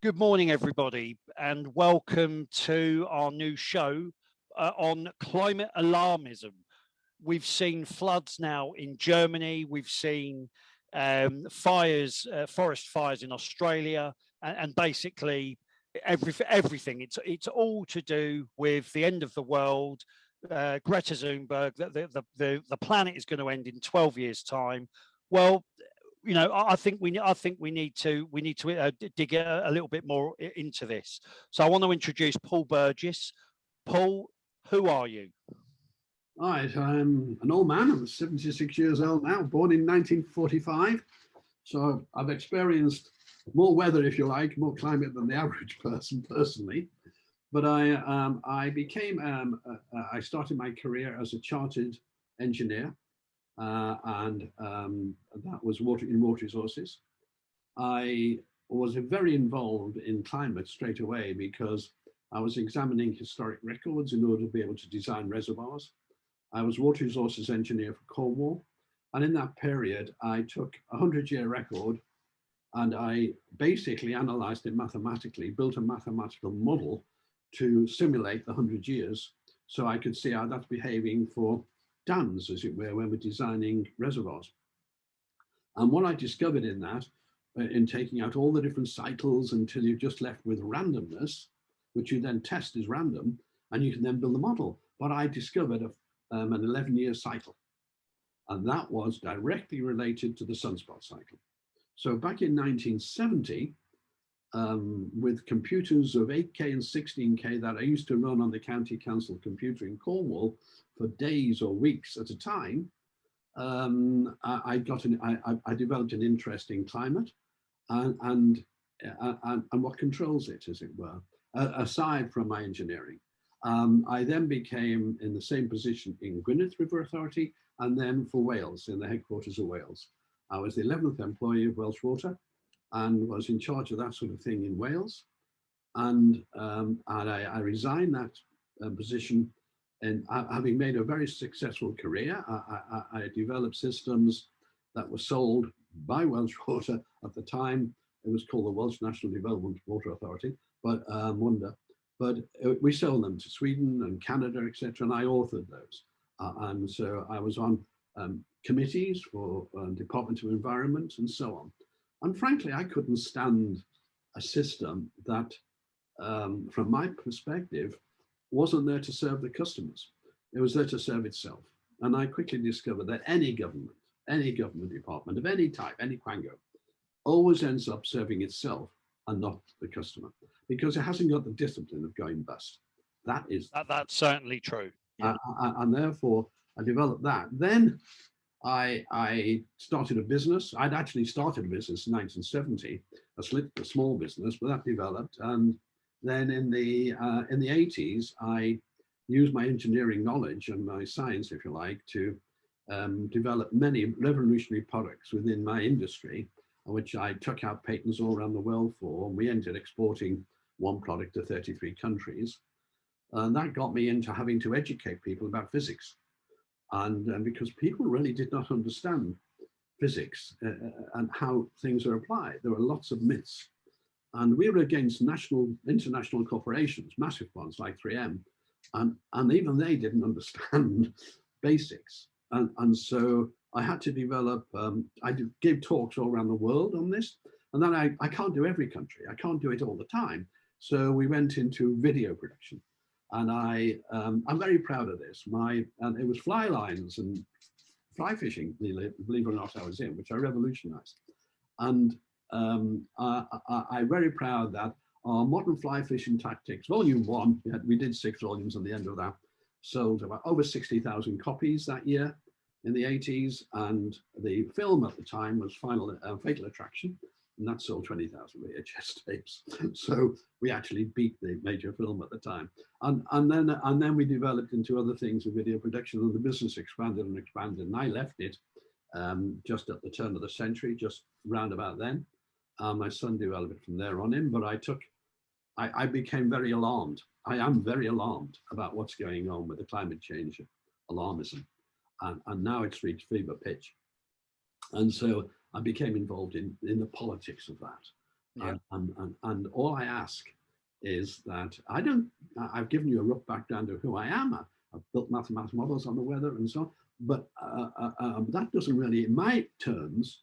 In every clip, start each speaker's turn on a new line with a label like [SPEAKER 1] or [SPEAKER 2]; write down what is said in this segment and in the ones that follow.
[SPEAKER 1] Good morning, everybody, and welcome to our new show on climate alarmism. We've seen floods now in Germany. We've seen fires, forest fires in Australia, and basically everything. It's all to do with the end of the world. Greta Thunberg, the planet is going to end in 12 years' time. Well, I think we need to dig a little bit more into this. So I want to introduce Paul Burgess. Paul, who are you?
[SPEAKER 2] Right, I'm an old man. I'm 76 years old now, born in 1945. So I've experienced more weather, if you like, more climate than the average person personally. But I started my career as a chartered engineer, and that was in water resources. I was very involved in climate straight away because I was examining historic records in order to be able to design reservoirs. I was water resources engineer for Cornwall. And in that period, I took a 100-year record and I basically analyzed it mathematically, built a mathematical model to simulate the 100 years so I could see how that's behaving for dams, as it were, when we're designing reservoirs. And what I discovered in that, in taking out all the different cycles until you're just left with randomness, which you then test as random, and you can then build a model. But I discovered an 11-year cycle, and that was directly related to the sunspot cycle. So back in 1970, with computers of 8K and 16K that I used to run on the county council computer in Cornwall for days or weeks at a time, I developed an interest in climate and what controls it, as it were, aside from my engineering. I then became in the same position in Gwynedd River Authority and then for Wales, in the headquarters of Wales. I was the 11th employee of Welsh Water and was in charge of that sort of thing in Wales. And I resigned that position, and having made a very successful career. I developed systems that were sold by Welsh Water at the time. It was called the Welsh National Development Water Authority, but we sold them to Sweden and Canada, etc. And I authored those. And so I was on committees for Department of Environment and so on. And frankly, I couldn't stand a system that, from my perspective, wasn't there to serve the customers. It was there to serve itself. And I quickly discovered that any government department of any type, any quango, always ends up serving itself and not the customer, because it hasn't got the discipline of going bust.
[SPEAKER 1] That's certainly true. Yeah.
[SPEAKER 2] And therefore, I developed that. Then I started a business. I'd actually started a business in 1970, a small business, but that developed. And then in the 80s, I used my engineering knowledge and my science, if you like, to develop many revolutionary products within my industry, which I took out patents all around the world for. And we ended exporting one product to 33 countries. And that got me into having to educate people about physics. And because people really did not understand physics and how things are applied, there were lots of myths. And we were against international corporations, massive ones like 3M, and even they didn't understand basics. And so I had to develop, I gave talks all around the world on this, and then I can't do every country, I can't do it all the time. So we went into video production, and I'm very proud of this. And it was fly lines and fly fishing, believe it or not, I was in, which I revolutionized. And I'm very proud that our modern fly fishing tactics, volume 1, we did 6 volumes on the end of that, sold about over 60,000 copies that year in the 80s. And the film at the time was Fatal Attraction, and that sold 20,000 VHS tapes. So we actually beat the major film at the time. And then we developed into other things in video production, and the business expanded and expanded. And I left it just at the turn of the century, just round about then. My son developed it from there on in, but I became very alarmed. I am very alarmed about what's going on with the climate change alarmism. And now it's reached fever pitch. And so I became involved in the politics of that.
[SPEAKER 1] Yeah.
[SPEAKER 2] And all I ask is that I've given you a rough background of who I am. I've built mathematical models on the weather and so on, but that doesn't really, in my terms,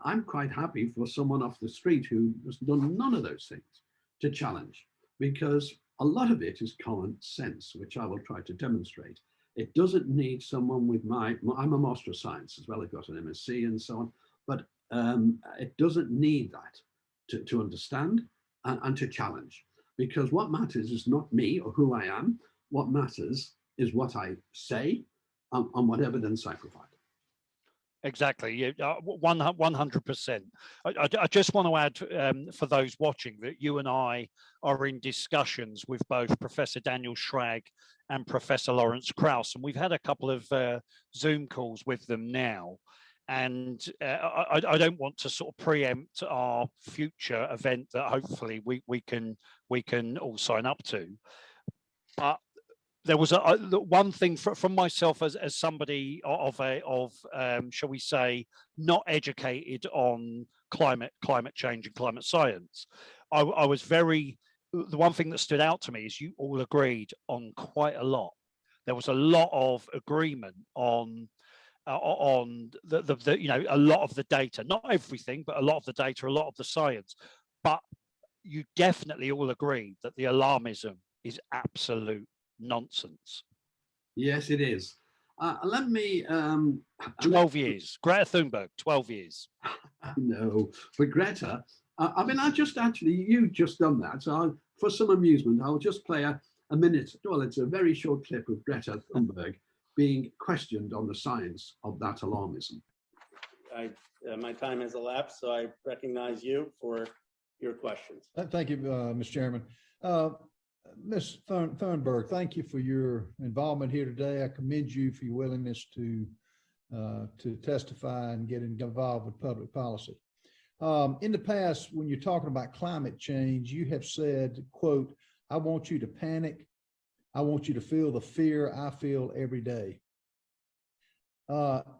[SPEAKER 2] I'm quite happy for someone off the street who has done none of those things to challenge, because a lot of it is common sense, which I will try to demonstrate. It doesn't need someone with I'm a Master of Science as well, I've got an MSc and so on, but it doesn't need that to understand and to challenge, because what matters is not me or who I am. What matters is what I say and what evidence I provide.
[SPEAKER 1] Exactly, 100%. I just want to add, for those watching, that you and I are in discussions with both Professor Daniel Schrag and Professor Lawrence Krauss, and we've had a couple of Zoom calls with them now. And I don't want to sort of preempt our future event that hopefully we can all sign up to. But there was one thing from myself as somebody of shall we say, not educated on climate change and climate science. I was the one thing that stood out to me is you all agreed on quite a lot. There was a lot of agreement on the a lot of the data, not everything, but a lot of the data, a lot of the science. But you definitely all agreed that the alarmism is absolute nonsense.
[SPEAKER 2] Yes, it is. Let me
[SPEAKER 1] 12 years. Greta Thunberg, 12 years.
[SPEAKER 2] No, but Greta, I mean, you just done that. So for some amusement, I'll just play a minute. Well, it's a very short clip of Greta Thunberg being questioned on the science of that alarmism.
[SPEAKER 3] My time has elapsed, so I recognize you for your questions.
[SPEAKER 4] Thank you, Mr. Chairman. Ms. Thunberg, thank you for your involvement here today. I commend you for your willingness to testify and get involved with public policy. In the past, when you're talking about climate change, you have said, quote, "I want you to panic. I want you to feel the fear I feel every day."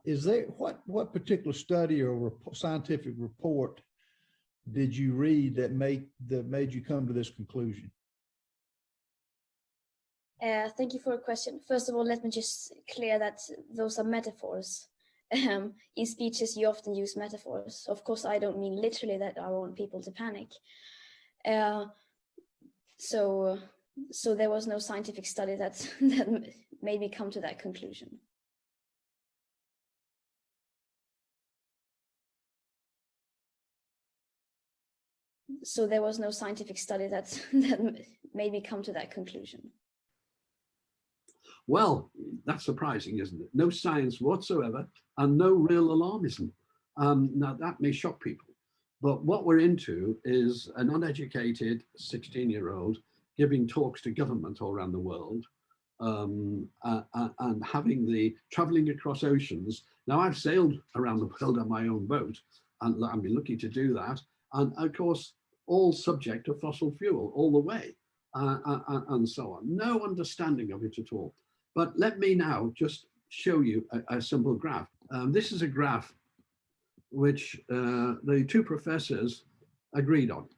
[SPEAKER 4] Is there what particular study or scientific report did you read that made you come to this conclusion?
[SPEAKER 5] Thank you for your question. First of all, let me just clear that those are metaphors. In speeches, you often use metaphors. Of course, I don't mean literally that I want people to panic. So there was no scientific study that made me come to that conclusion. So there was no scientific study that made me come to that conclusion.
[SPEAKER 2] Well, that's surprising, isn't it? No science whatsoever and no real alarmism. Now, that may shock people, but what we're into is an uneducated 16-year-old giving talks to government all around the world and traveling across oceans. Now, I've sailed around the world on my own boat, and I've been lucky to do that. And of course, all subject to fossil fuel all the way and so on. No understanding of it at all. But let me now just show you a simple graph. This is a graph which the two professors agreed on.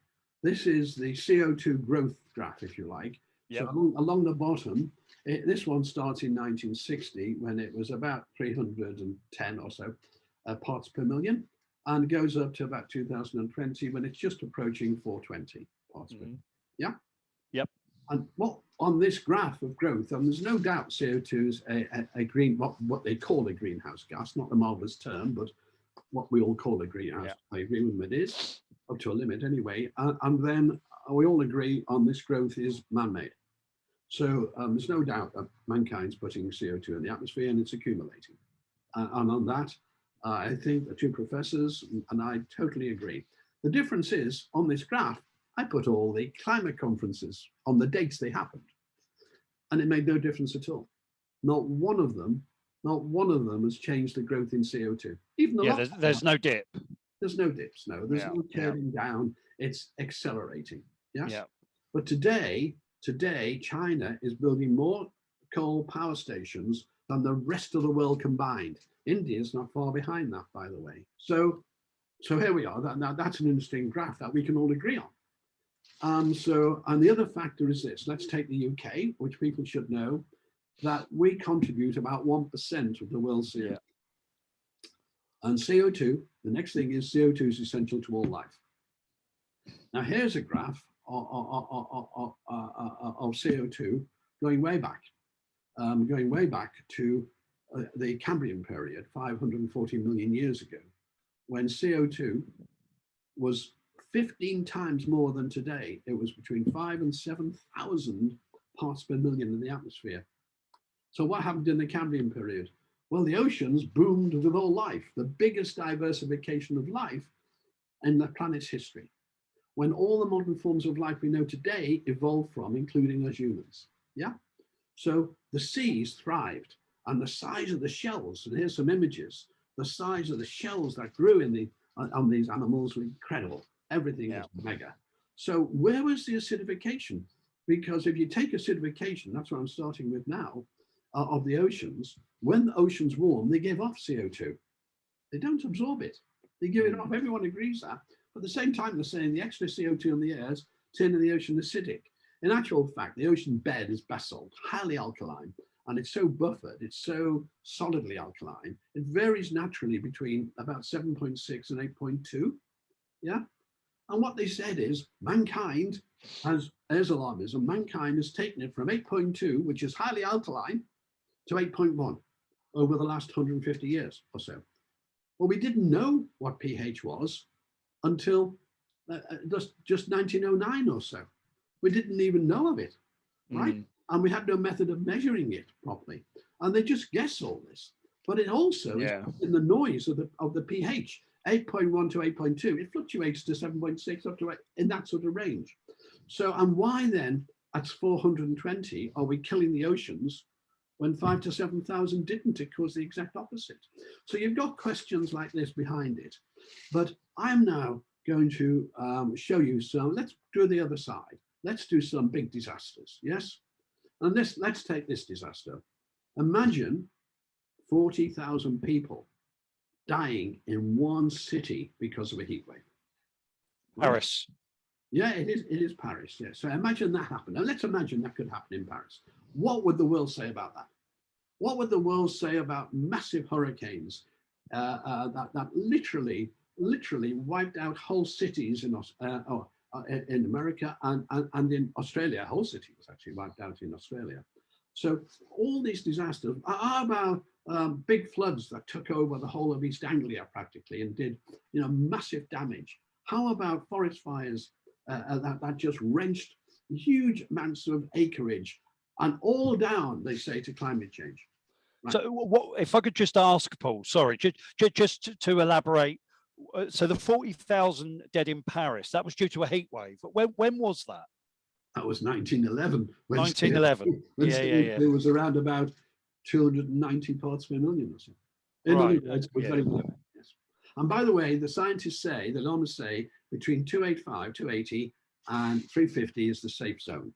[SPEAKER 2] This is the CO2 growth graph, if you like. Yep. So along the bottom, this one starts in 1960 when it was about 310 or so parts per million, and goes up to about 2020 when it's just approaching 420 parts per million. Yeah?
[SPEAKER 1] Yep.
[SPEAKER 2] And what on this graph of growth, and there's no doubt CO2 is a green, what they call a greenhouse gas, not a marvelous term, but what we all call a greenhouse. Yeah. I agree with them, it is, up to a limit anyway. And then we all agree on this growth is man-made. So there's no doubt that mankind's putting CO2 in the atmosphere and it's accumulating. And on that, I think the two professors and I totally agree. The difference is on this graph, I put all the climate conferences on the dates they happened, and it made no difference at all. Not one of them has changed the growth in CO2. Even the
[SPEAKER 1] there's no dip.
[SPEAKER 2] There's no dips. No, there's no curving down. It's accelerating. Yes. Yeah. But today, China is building more coal power stations than the rest of the world combined. India is not far behind that, by the way. So So here we are. Now that's an interesting graph that we can all agree on. And the other factor is this. Let's take the UK, which people should know, that we contribute about 1% of the world's CO2. Yeah. And CO2, the next thing is CO2 is essential to all life. Now here's a graph of CO2 going way back to the Cambrian period, 540 million years ago, when CO2 was 15 times more than today. It was between 5,000 and 7,000 parts per million in the atmosphere. So what happened in the Cambrian period? Well, the oceans boomed with all life, the biggest diversification of life in the planet's history, when all the modern forms of life we know today evolved from, including us humans. Yeah. So the seas thrived, and the size of the shells, and here's some images, the size of the shells that grew in on these animals were incredible. Everything is mega. So where was the acidification? Because if you take acidification, that's what I'm starting with now, of the oceans, when the oceans warm, they give off CO2. They don't absorb it. They give it off. Everyone agrees that. But at the same time, they're saying the extra CO2 in the air is turning the ocean acidic. In actual fact, the ocean bed is basalt, highly alkaline, and it's so buffered, it's so solidly alkaline. It varies naturally between about 7.6 and 8.2. Yeah. And what they said is mankind has alarmism. Mankind has taken it from 8.2, which is highly alkaline, to 8.1 over the last 150 years or so. Well, we didn't know what pH was until just 1909 or so. We didn't even know of it, right? And we had no method of measuring it properly. And they just guess all this. But it also is in the noise of the pH, 8.1 to 8.2. It fluctuates to 7.6 up to 8, in that sort of range. So, and why then at 420 are we killing the oceans when 5,000 to 7,000 didn't? It caused the exact opposite. So you've got questions like this behind it. But I'm now going to show you some. Let's do the other side. Let's do some big disasters, yes? And let's take this disaster. Imagine 40,000 people dying in one city because of a heat wave.
[SPEAKER 1] Right? Paris.
[SPEAKER 2] Yeah, it is Paris, yeah. So imagine that happened. Now let's imagine that could happen in Paris. What would the world say about that? What would the world say about massive hurricanes that literally wiped out whole cities in America and in Australia? A whole city was actually wiped out in Australia. So all these disasters. How about big floods that took over the whole of East Anglia practically and did massive damage? How about forest fires that just wrenched huge amounts of acreage, and all down, they say, to climate change? Right.
[SPEAKER 1] So what, if I could just ask Paul, sorry, just to elaborate. So the 40,000 dead in Paris, that was due to a heat wave. When was that?
[SPEAKER 2] That was 1911.
[SPEAKER 1] 1911.
[SPEAKER 2] It was around about 290 parts per million or so. In other words, it was very low. Yes. And by the way, the scientists say, the alarmists say, between 285, 280 and 350 is the safe zone.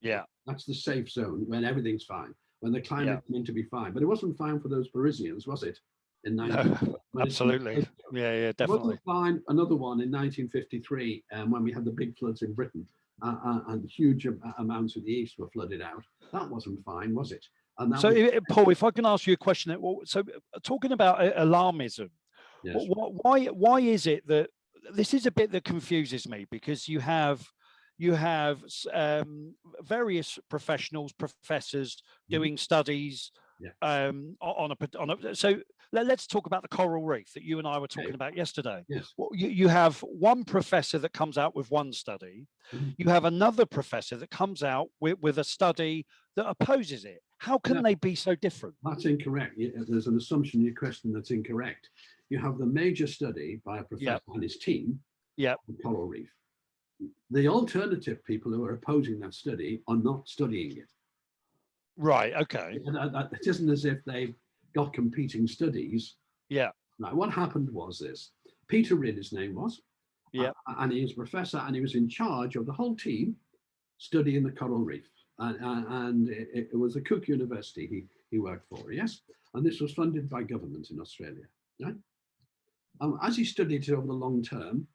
[SPEAKER 1] Yeah.
[SPEAKER 2] That's the safe zone when everything's fine, when the climate's meant to be fine. But it wasn't fine for those Parisians, was it? In
[SPEAKER 1] no, absolutely. Yeah, definitely.
[SPEAKER 2] It wasn't fine. Another one in 1953, when we had the big floods in Britain and huge amounts of the east were flooded out. That wasn't fine, was it? And that
[SPEAKER 1] Paul, if I can ask you a question, so talking about alarmism, yes. Why is it that this is a bit that confuses me? Because you have various professionals, professors doing studies so let's talk about the coral reef that you and I were talking about yesterday.
[SPEAKER 2] Yes.
[SPEAKER 1] Well, you have one professor that comes out with one study. You have another professor that comes out with a study that opposes it. How can they be so different?
[SPEAKER 2] That's incorrect. There's an assumption in your question that's incorrect. You have the major study by a professor and his team on coral reef. The alternative people who are opposing that study are not studying it.
[SPEAKER 1] Right, okay.
[SPEAKER 2] It isn't as if they've got competing studies.
[SPEAKER 1] Yeah.
[SPEAKER 2] Now, what happened was this. Peter Ridd, his name was.
[SPEAKER 1] Yeah.
[SPEAKER 2] And he was a professor, and he was in charge of the whole team studying the coral reef. And it was a Cook University he worked for, yes? And this was funded by government in Australia, right? As he studied it over the long term,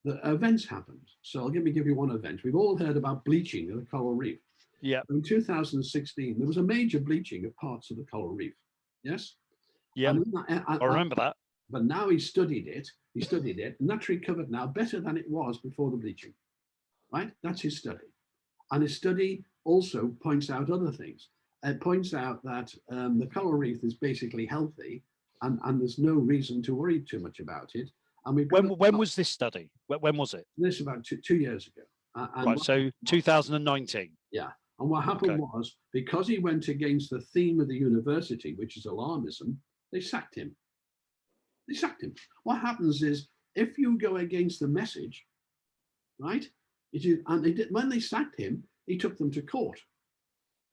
[SPEAKER 2] the events happened. So I'll give you one event. We've all heard about bleaching of the coral reef.
[SPEAKER 1] Yeah.
[SPEAKER 2] In 2016, there was a major bleaching of parts of the coral reef. Yes.
[SPEAKER 1] Yeah. I remember that.
[SPEAKER 2] But now he studied it, and that's recovered now better than it was before the bleaching. Right? That's his study. And his study also points out other things. It points out that the coral reef is basically healthy, and there's no reason to worry too much about it. And
[SPEAKER 1] when was this study? When was it?
[SPEAKER 2] This about two years ago.
[SPEAKER 1] Right, so 2019.
[SPEAKER 2] Yeah. And what happened was, because he went against the theme of the university, which is alarmism, they sacked him. They sacked him. What happens is, if you go against the message, right? When they sacked him, he took them to court.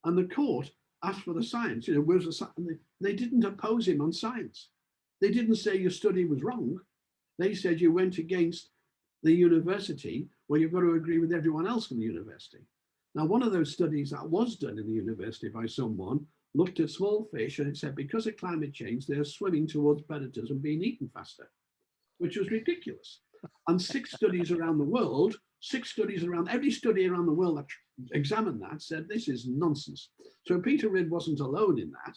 [SPEAKER 2] And the court asked for the science. Where's the science? They didn't oppose him on science. They didn't say your study was wrong. They said you went against the university, well, you've got to agree with everyone else in the university. Now, one of those studies that was done in the university by someone looked at small fish, and it said because of climate change, they're swimming towards predators and being eaten faster, which was ridiculous. And 6 studies around the world, every study around the world that examined that said this is nonsense. So Peter Ridd wasn't alone in that.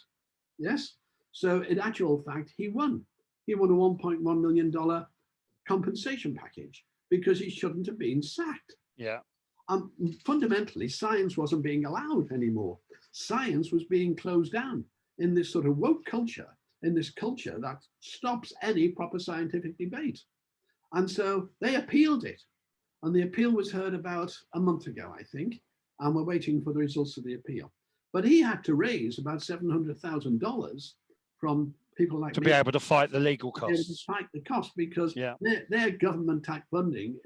[SPEAKER 2] Yes. So in actual fact, he won. He won a $1.1 million compensation package because he shouldn't have been sacked.
[SPEAKER 1] Yeah.
[SPEAKER 2] Fundamentally, science wasn't being allowed anymore. Science was being closed down in this sort of woke culture, in this culture that stops any proper scientific debate. And so they appealed it. And the appeal was heard about a month ago, I think, and we're waiting for the results of the appeal. But he had to raise about $700,000 from people like
[SPEAKER 1] to be able to fight the legal costs.
[SPEAKER 2] To fight the cost, because their government tax funding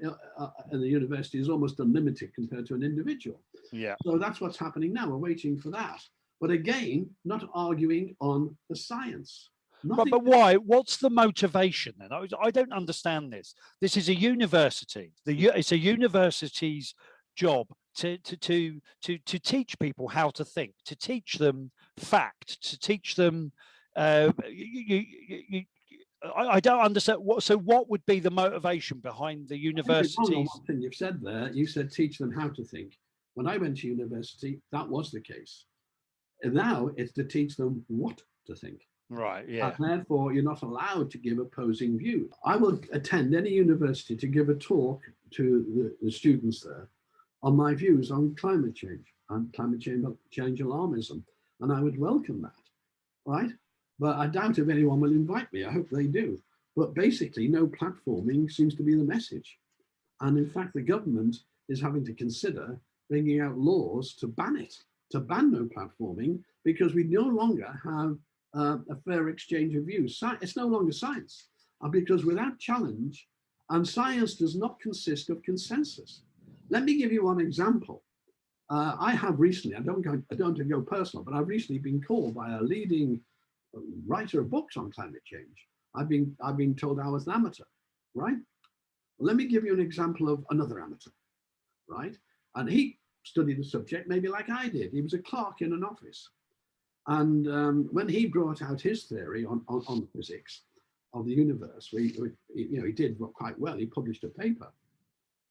[SPEAKER 2] in the university is almost unlimited compared to an individual.
[SPEAKER 1] Yeah.
[SPEAKER 2] So that's what's happening now. We're waiting for that. But again, not arguing on the science.
[SPEAKER 1] But why? What's the motivation then? I don't understand this. This is a university. It's a university's job to teach people how to think, to teach them fact, to teach them. I don't understand. What would be the motivation behind the universities?
[SPEAKER 2] One thing you've said there, you said teach them how to think. When I went to university, that was the case. And now it's to teach them what to think.
[SPEAKER 1] Right, yeah.
[SPEAKER 2] And therefore, you're not allowed to give opposing views. I will attend any university to give a talk to the students there on my views on climate change and climate change alarmism. And I would welcome that, right? But I doubt if anyone will invite me. I hope they do. But basically, no platforming seems to be the message. And in fact, the government is having to consider bringing out laws to ban it, to ban no platforming, because we no longer have a fair exchange of views. It's no longer science, because without challenge, and science does not consist of consensus. Let me give you one example. I have recently, I don't want to go personal, but I've recently been called by a leading writer of books on climate change. I've been told I was an amateur, right? Well, let me give you an example of another amateur, right? And he studied the subject maybe like I did. He was a clerk in an office. And when he brought out his theory on physics of the universe, he did quite well. He published a paper.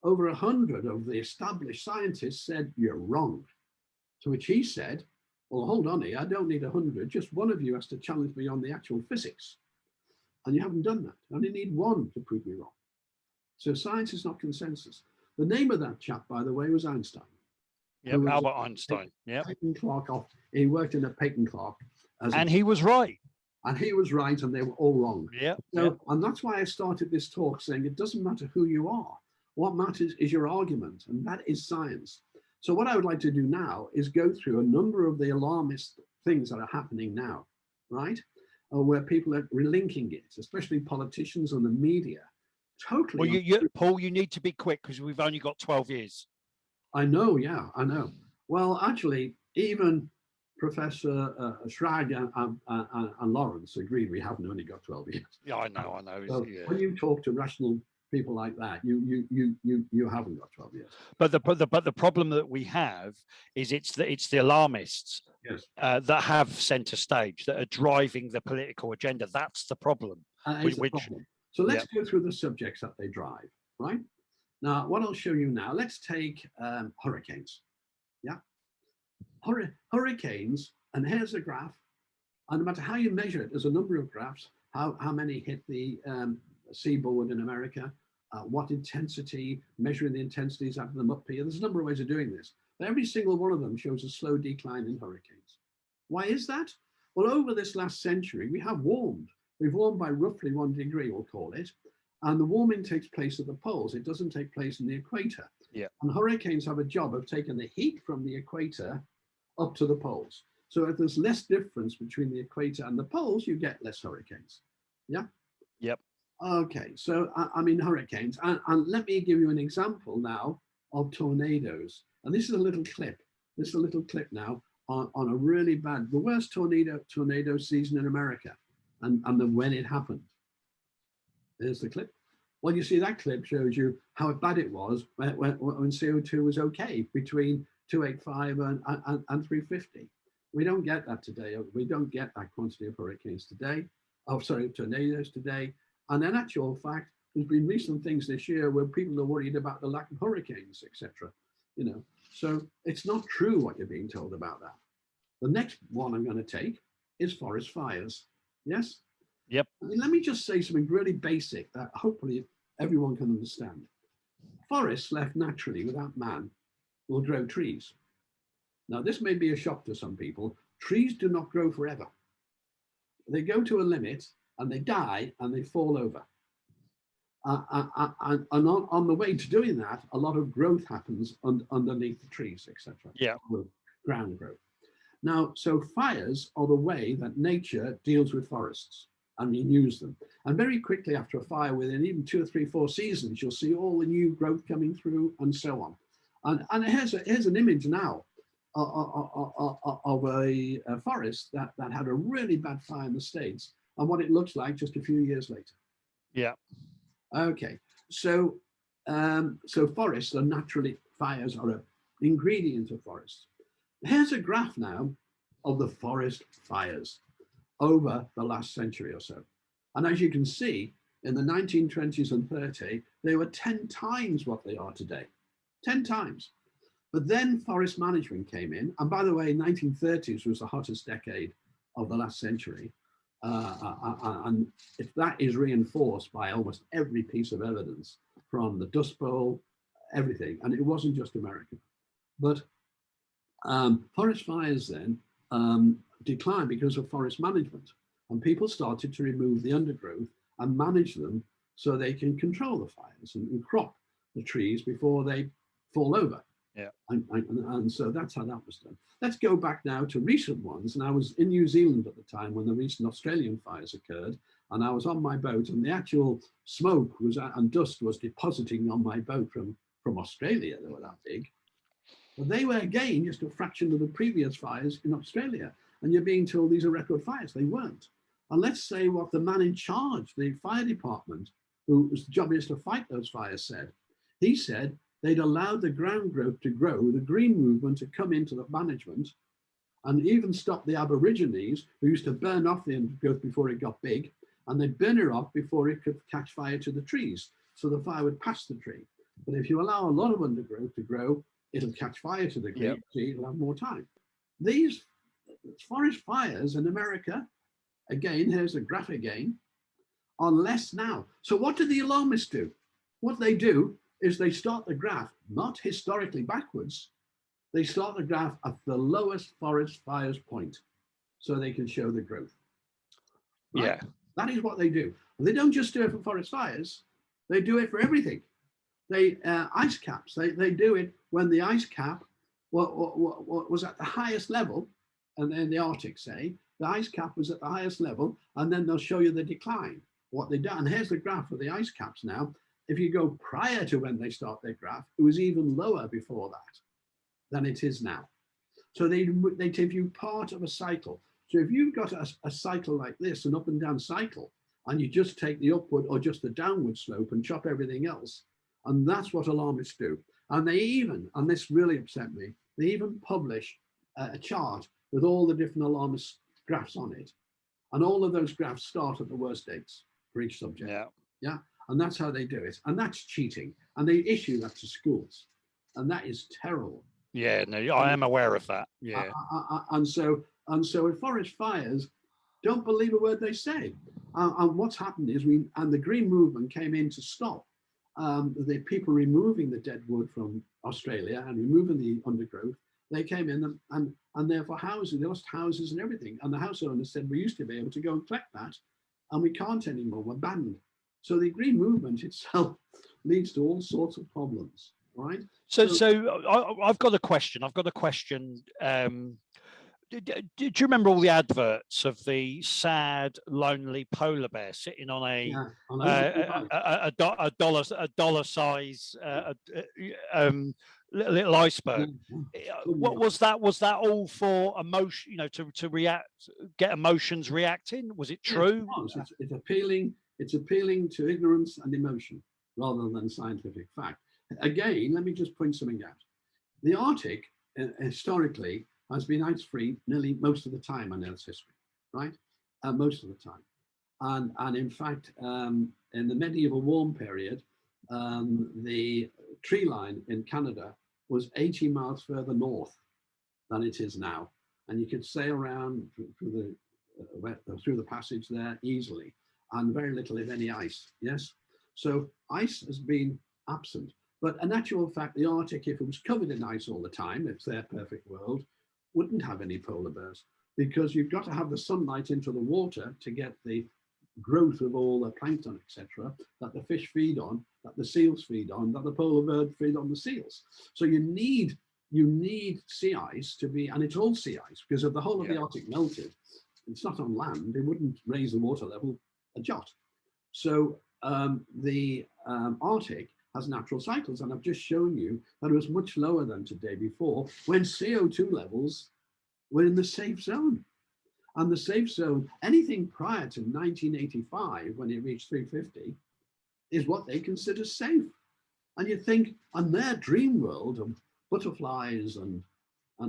[SPEAKER 2] Over 100 of the established scientists said, "You're wrong." To which he said, "Well, hold on here, I don't need 100. Just one of you has to challenge me on the actual physics." And you haven't done that. I only need one to prove me wrong. So science is not consensus. The name of that chap, by the way, was Einstein.
[SPEAKER 1] Yeah, Albert Einstein. Yeah.
[SPEAKER 2] He worked in a patent clerk.
[SPEAKER 1] And he was right.
[SPEAKER 2] And he was right, and they were all wrong.
[SPEAKER 1] Yeah.
[SPEAKER 2] And that's why I started this talk saying it doesn't matter who you are. What matters is your argument, and that is science. So what I would like to do now is go through a number of the alarmist things that are happening now, right? Where people are relinking it, especially politicians and the media. Totally.
[SPEAKER 1] Well, Paul, you need to be quick because we've only got 12 years.
[SPEAKER 2] I know, yeah, I know. Well, actually, even Professor Schrag and Lawrence agreed we haven't only got 12 years.
[SPEAKER 1] Yeah, I know.
[SPEAKER 2] So when you talk to rational people like that, you haven't got 12 years.
[SPEAKER 1] But the problem that we have is it's the alarmists that have centre stage, that are driving the political agenda. That's the problem.
[SPEAKER 2] Problem. So let's go through the subjects that they drive, right? Now, what I'll show you now, let's take hurricanes. Yeah. Hurricanes, and here's a graph. And no matter how you measure it, there's a number of graphs, how many hit the seaboard in America, what intensity, measuring the intensities out of them up here. There's a number of ways of doing this. But every single one of them shows a slow decline in hurricanes. Why is that? Well, over this last century, we have warmed. We've warmed by roughly 1 degree, we'll call it. And the warming takes place at the poles. It doesn't take place in the equator.
[SPEAKER 1] Yeah.
[SPEAKER 2] And hurricanes have a job of taking the heat from the equator up to the poles. So if there's less difference between the equator and the poles, you get less hurricanes. Yeah?
[SPEAKER 1] Yep.
[SPEAKER 2] Okay, so I mean hurricanes. And let me give you an example now of tornadoes. And this is a little clip. This is a little clip now on a really bad, the worst tornado season in America, and when it happened. There's the clip. Well, you see that clip shows you how bad it was when CO2 was okay between 285 and 350. We don't get that today. We don't get that quantity of hurricanes today. Oh, sorry, tornadoes today. And in actual fact, there's been recent things this year where people are worried about the lack of hurricanes, etc. You know, so it's not true what you're being told about that. The next one I'm going to take is forest fires. Yes?
[SPEAKER 1] Yep.
[SPEAKER 2] I mean, let me just say something really basic that hopefully everyone can understand. Forests left naturally without man will grow trees. Now, this may be a shock to some people. Trees do not grow forever. They go to a limit and they die and they fall over. And on the way to doing that, a lot of growth happens underneath the trees, etc.
[SPEAKER 1] Yeah.
[SPEAKER 2] Ground growth. Now, so fires are the way that nature deals with forests and renews them. And very quickly after a fire, within even 2 or 3, 4 seasons, you'll see all the new growth coming through and so on. And here's an image now of a forest that had a really bad fire in the States and what it looks like just a few years later.
[SPEAKER 1] Yeah.
[SPEAKER 2] Okay, so forests are naturally, fires are an ingredient of forests. Here's a graph now of the forest fires over the last century or so. And as you can see, in the 1920s and 30s, they were 10 times what they are today, 10 times. But then forest management came in. And by the way, 1930s was the hottest decade of the last century. And that is reinforced by almost every piece of evidence from the Dust Bowl, everything. And it wasn't just America. But forest fires then declined because of forest management. And people started to remove the undergrowth and manage them so they can control the fires and crop the trees before they fall over.
[SPEAKER 1] Yeah.
[SPEAKER 2] And so that's how that was done. Let's go back now to recent ones. And I was in New Zealand at the time when the recent Australian fires occurred. And I was on my boat and the actual smoke was and dust was depositing on my boat from Australia. They were that big. But they were, again, just a fraction of the previous fires in Australia. And you're being told these are record fires. They weren't. And let's say what the man in charge, the fire department, whose job is to fight those fires, said. He said they'd allowed the ground growth to grow, the green movement to come into the management, and even stop the Aborigines, who used to burn off the undergrowth before it got big, and they'd burn it off before it could catch fire to the trees. So the fire would pass the tree. But if you allow a lot of undergrowth to grow, it'll catch fire to the tree, it'll have more time. These forest fires in America, again, here's a graph again, are less now. So what do the alarmists do? What they do is they start the graph, not historically backwards, they start the graph at the lowest forest fires point so they can show the growth. Right?
[SPEAKER 1] Yeah.
[SPEAKER 2] That is what they do. And they don't just do it for forest fires, they do it for everything. They ice caps, they do it when the ice cap was at the highest level, and in the Arctic, say, the ice cap was at the highest level, and then they'll show you the decline, what they've done. And here's the graph of the ice caps now. If you go prior to when they start their graph, it was even lower before that than it is now. So they give you part of a cycle. So if you've got a cycle like this, an up and down cycle, and you just take the upward or just the downward slope and chop everything else, and that's what alarmists do. And they even, and this really upset me, they even publish a chart with all the different alarmist graphs on it. And all of those graphs start at the worst dates for each subject.
[SPEAKER 1] Yeah.
[SPEAKER 2] Yeah, and that's how they do it, and that's cheating, and they issue that to schools, and that is terrible.
[SPEAKER 1] Yeah, no, I am aware of that. Yeah.
[SPEAKER 2] And so with forest fires, don't believe a word they say. And what's happened is the Green Movement came in to stop the people removing the dead wood from Australia and removing the undergrowth. They came in and therefore houses, they lost houses and everything. And the house owners said, we used to be able to go and collect that, and we can't anymore, we're banned. So the Green Movement itself leads to all sorts of problems, right?
[SPEAKER 1] So I've got a question. Do you remember all the adverts of the sad, lonely polar bear sitting on a dollar size little iceberg? What was that? Was that all for emotion? You know, to get emotions reacting? Was it true?
[SPEAKER 2] Yes, it's appealing. It's appealing to ignorance and emotion rather than scientific fact. Again, let me just point something out. The Arctic historically has been ice-free nearly most of the time in Earth's history, right? Most of the time. And in fact, in the medieval warm period, the tree line in Canada was 80 miles further north than it is now. And you could sail around through the passage there easily, and very little, if any, ice, yes? So ice has been absent. But in actual fact, the Arctic, if it was covered in ice all the time, it's their perfect world, wouldn't have any polar bears, because you've got to have the sunlight into the water to get the growth of all the plankton, etc., that the fish feed on, that the seals feed on, that the polar bird feed on the seals. So you need sea ice to be, and it's all sea ice, because if the whole of the Arctic melted, it's not on land, it wouldn't raise the water level a jot. So the Arctic has natural cycles, and I've just shown you that it was much lower than today before, when CO2 levels were in the safe zone. And the safe zone, anything prior to 1985, when it reached 350, is what they consider safe. And you think, on their dream world of butterflies and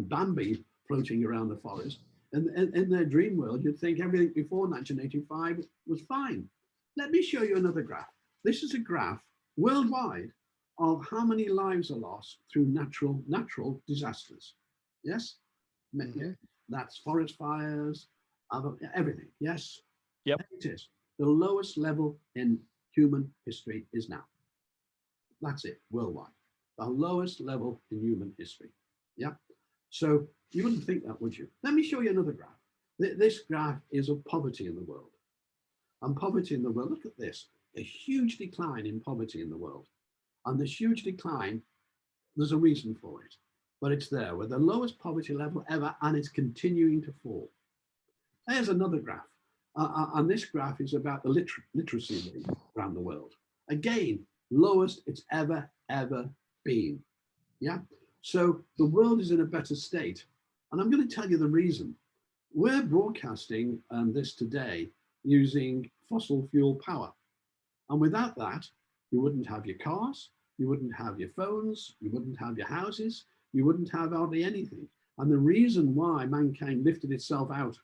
[SPEAKER 2] Bambi floating around the forest, and in their dream world, you'd think everything before 1985 was fine. Let me show you another graph. This is a graph worldwide of how many lives are lost through natural disasters. Yes? Mm-hmm. That's forest fires, everything. Yes?
[SPEAKER 1] Yep.
[SPEAKER 2] It is. The lowest level in human history is now. That's it, worldwide. The lowest level in human history. Yeah? So you wouldn't think that, would you? Let me show you another graph. This graph is of poverty in the world. And poverty in the world, look at this, a huge decline in poverty in the world. And this huge decline, there's a reason for it, but it's there. We're the lowest poverty level ever, and it's continuing to fall. There's another graph. And this graph is about the literacy rate around the world. Again, lowest it's ever been. Yeah. So the world is in a better state. And I'm going to tell you the reason. We're broadcasting this today using fossil fuel power. And without that, you wouldn't have your cars, you wouldn't have your phones, you wouldn't have your houses, you wouldn't have hardly anything. And the reason why mankind lifted itself out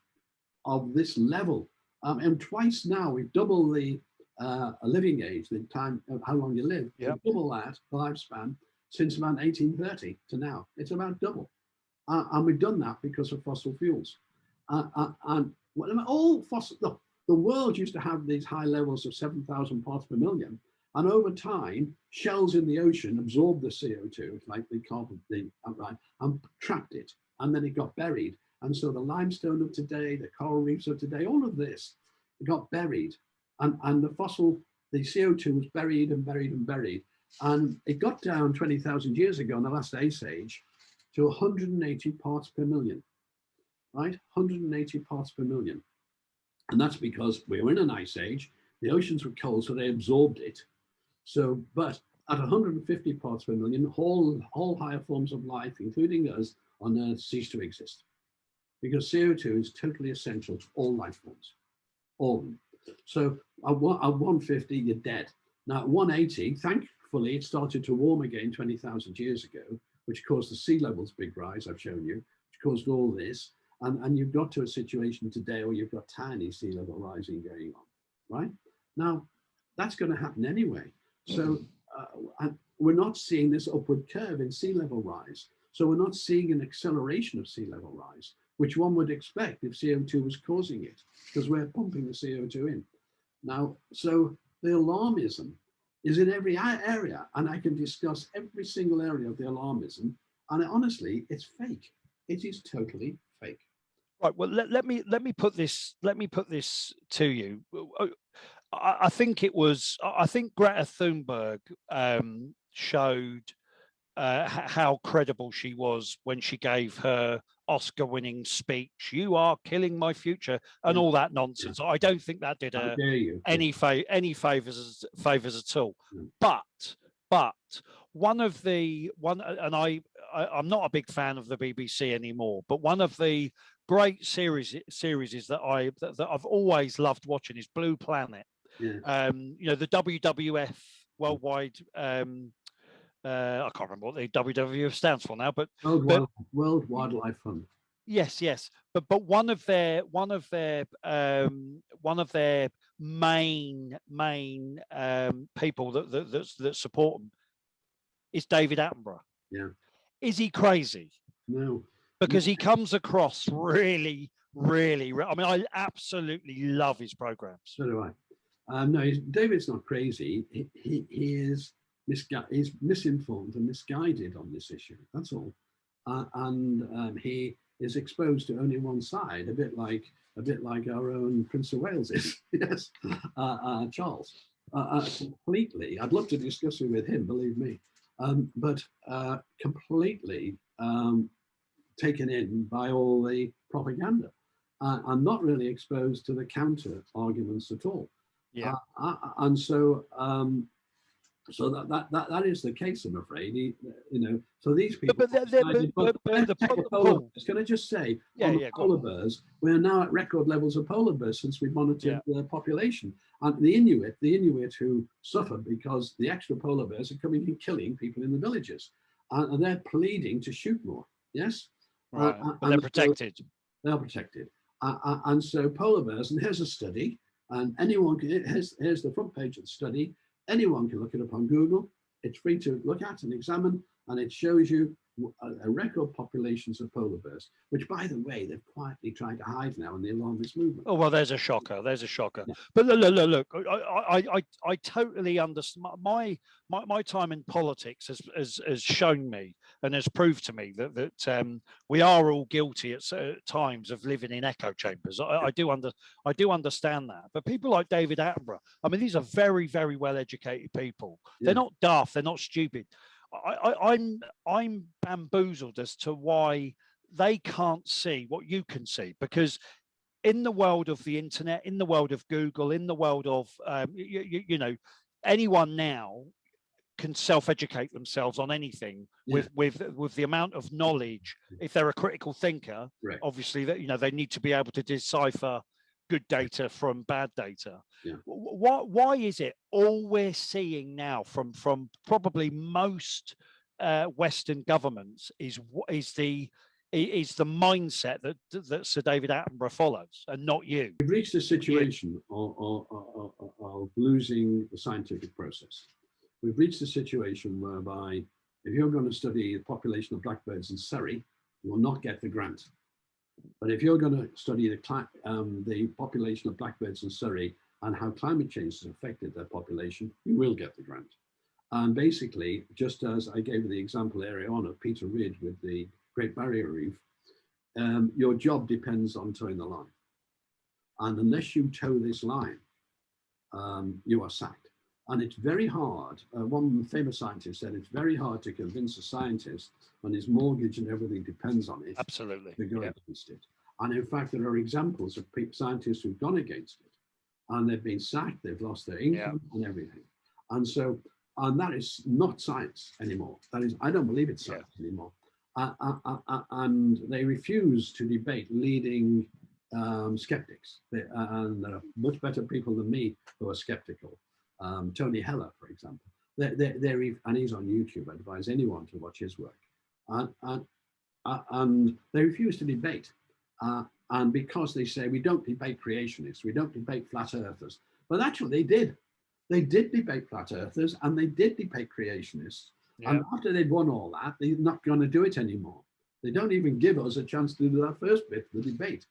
[SPEAKER 2] of this level, and twice now we've doubled the living age, the time of how long you live, double that, the lifespan, since about 1830 to now. It's about double. And we've done that because of fossil fuels. And all fossil, look, the world used to have these high levels of 7,000 parts per million. And over time, shells in the ocean absorbed the CO2, like the carbon, and trapped it. And then it got buried. And so the limestone of today, the coral reefs of today, all of this got buried. And the CO2 was buried and buried and buried. And it got down 20,000 years ago in the last ice age to 180 parts per million, right? 180 parts per million. And that's because we were in an ice age, the oceans were cold, so they absorbed it. So, but at 150 parts per million, all higher forms of life, including us on Earth, cease to exist. Because CO2 is totally essential to all life forms, all of them. So at 150, you're dead. Now at 180, thankfully, it started to warm again 20,000 years ago, which caused the sea levels big rise, I've shown you, which caused all this. And you've got to a situation today where you've got tiny sea level rising going on, right? Now, that's going to happen anyway. So we're not seeing this upward curve in sea level rise. So we're not seeing an acceleration of sea level rise, which one would expect if CO2 was causing it, because we're pumping the CO2 in. Now, so the alarmism is in every area, and I can discuss every single area of the alarmism, and honestly, it's fake. It is totally fake.
[SPEAKER 1] Right. Well, let me put this to you. I think Greta Thunberg showed how credible she was when she gave her Oscar-winning speech. "You are killing my future," and all that nonsense. I don't think that did her any favors at all. But one, and I'm not a big fan of the BBC anymore, but one of the great series that I've always loved watching is Blue Planet. The WWF Worldwide. I can't remember what the WWF stands for now, but
[SPEAKER 2] World Wildlife Fund.
[SPEAKER 1] Yes, but one of their main people that support them is David Attenborough.
[SPEAKER 2] Yeah.
[SPEAKER 1] Is he crazy?
[SPEAKER 2] No.
[SPEAKER 1] Because he comes across really. I mean, I absolutely love his programs.
[SPEAKER 2] So do I. No, David's not crazy. He is he's misinformed and misguided on this issue. That's all. And he is exposed to only one side, a bit like our own Prince of Wales is. Yes, Charles. Completely. I'd love to discuss it with him, believe me. But completely taken in by all the propaganda and not really exposed to the counter arguments at all.
[SPEAKER 1] Yeah.
[SPEAKER 2] And so so that is the case, I'm afraid. So these people. Can I just say, on the polar bears, we're now at record levels of polar bears since we monitored the population. And the Inuit who suffer because the extra polar bears are coming and killing people in the villages, and they're pleading to shoot more. Yes,
[SPEAKER 1] right. But they're protected.
[SPEAKER 2] So they're protected, and so polar bears. And here's a study, and anyone can. Here's the front page of the study. Anyone can look it up on Google. It's free to look at and examine, and it shows you a record populations of polar bears, which, by the way, they've quietly tried to hide now in the alarmist movement.
[SPEAKER 1] Oh, well, there's a shocker. Yeah. But look, I totally understand. My time in politics has shown me and has proved to me that we are all guilty at times of living in echo chambers. I do understand that. But people like David Attenborough, I mean, these are very, very well educated people. Yeah. They're not daft. They're not stupid. I'm bamboozled as to why they can't see what you can see, because in the world of the internet, in the world of Google, in the world of anyone now can self-educate themselves on anything with the amount of knowledge. If they're a critical thinker, obviously that they need to be able to decipher good data from bad data.
[SPEAKER 2] Yeah.
[SPEAKER 1] Why is it all we're seeing now from probably most Western governments is the mindset that Sir David Attenborough follows, and not you?
[SPEAKER 2] We've reached a situation of losing the scientific process. We've reached a situation whereby if you're going to study the population of blackbirds in Surrey, you will not get the grant. But if you're going to study the population of blackbirds in Surrey and how climate change has affected their population, you will get the grant. And basically, just as I gave the example earlier on of Peter Ridge with the Great Barrier Reef, your job depends on towing the line. And unless you tow this line, you are sacked. And it's very hard. One famous scientist said it's very hard to convince a scientist when his mortgage and everything depends on it.
[SPEAKER 1] Absolutely.
[SPEAKER 2] To go against it. And in fact, there are examples of scientists who've gone against it, and they've been sacked, they've lost their income and everything. And so, and that is not science anymore. That is, I don't believe it's science anymore. And they refuse to debate leading skeptics. And there are much better people than me who are skeptical. Tony Heller, for example, and he's on YouTube. I advise anyone to watch his work. And they refuse to debate. And because they say we don't debate creationists, we don't debate flat earthers. But actually they did. they did debate flat earthers and they did debate creationists.
[SPEAKER 1] Yeah.
[SPEAKER 2] And after they'd won all that, they're not going to do it anymore. They don't even give us a chance to do that first bit, the debate.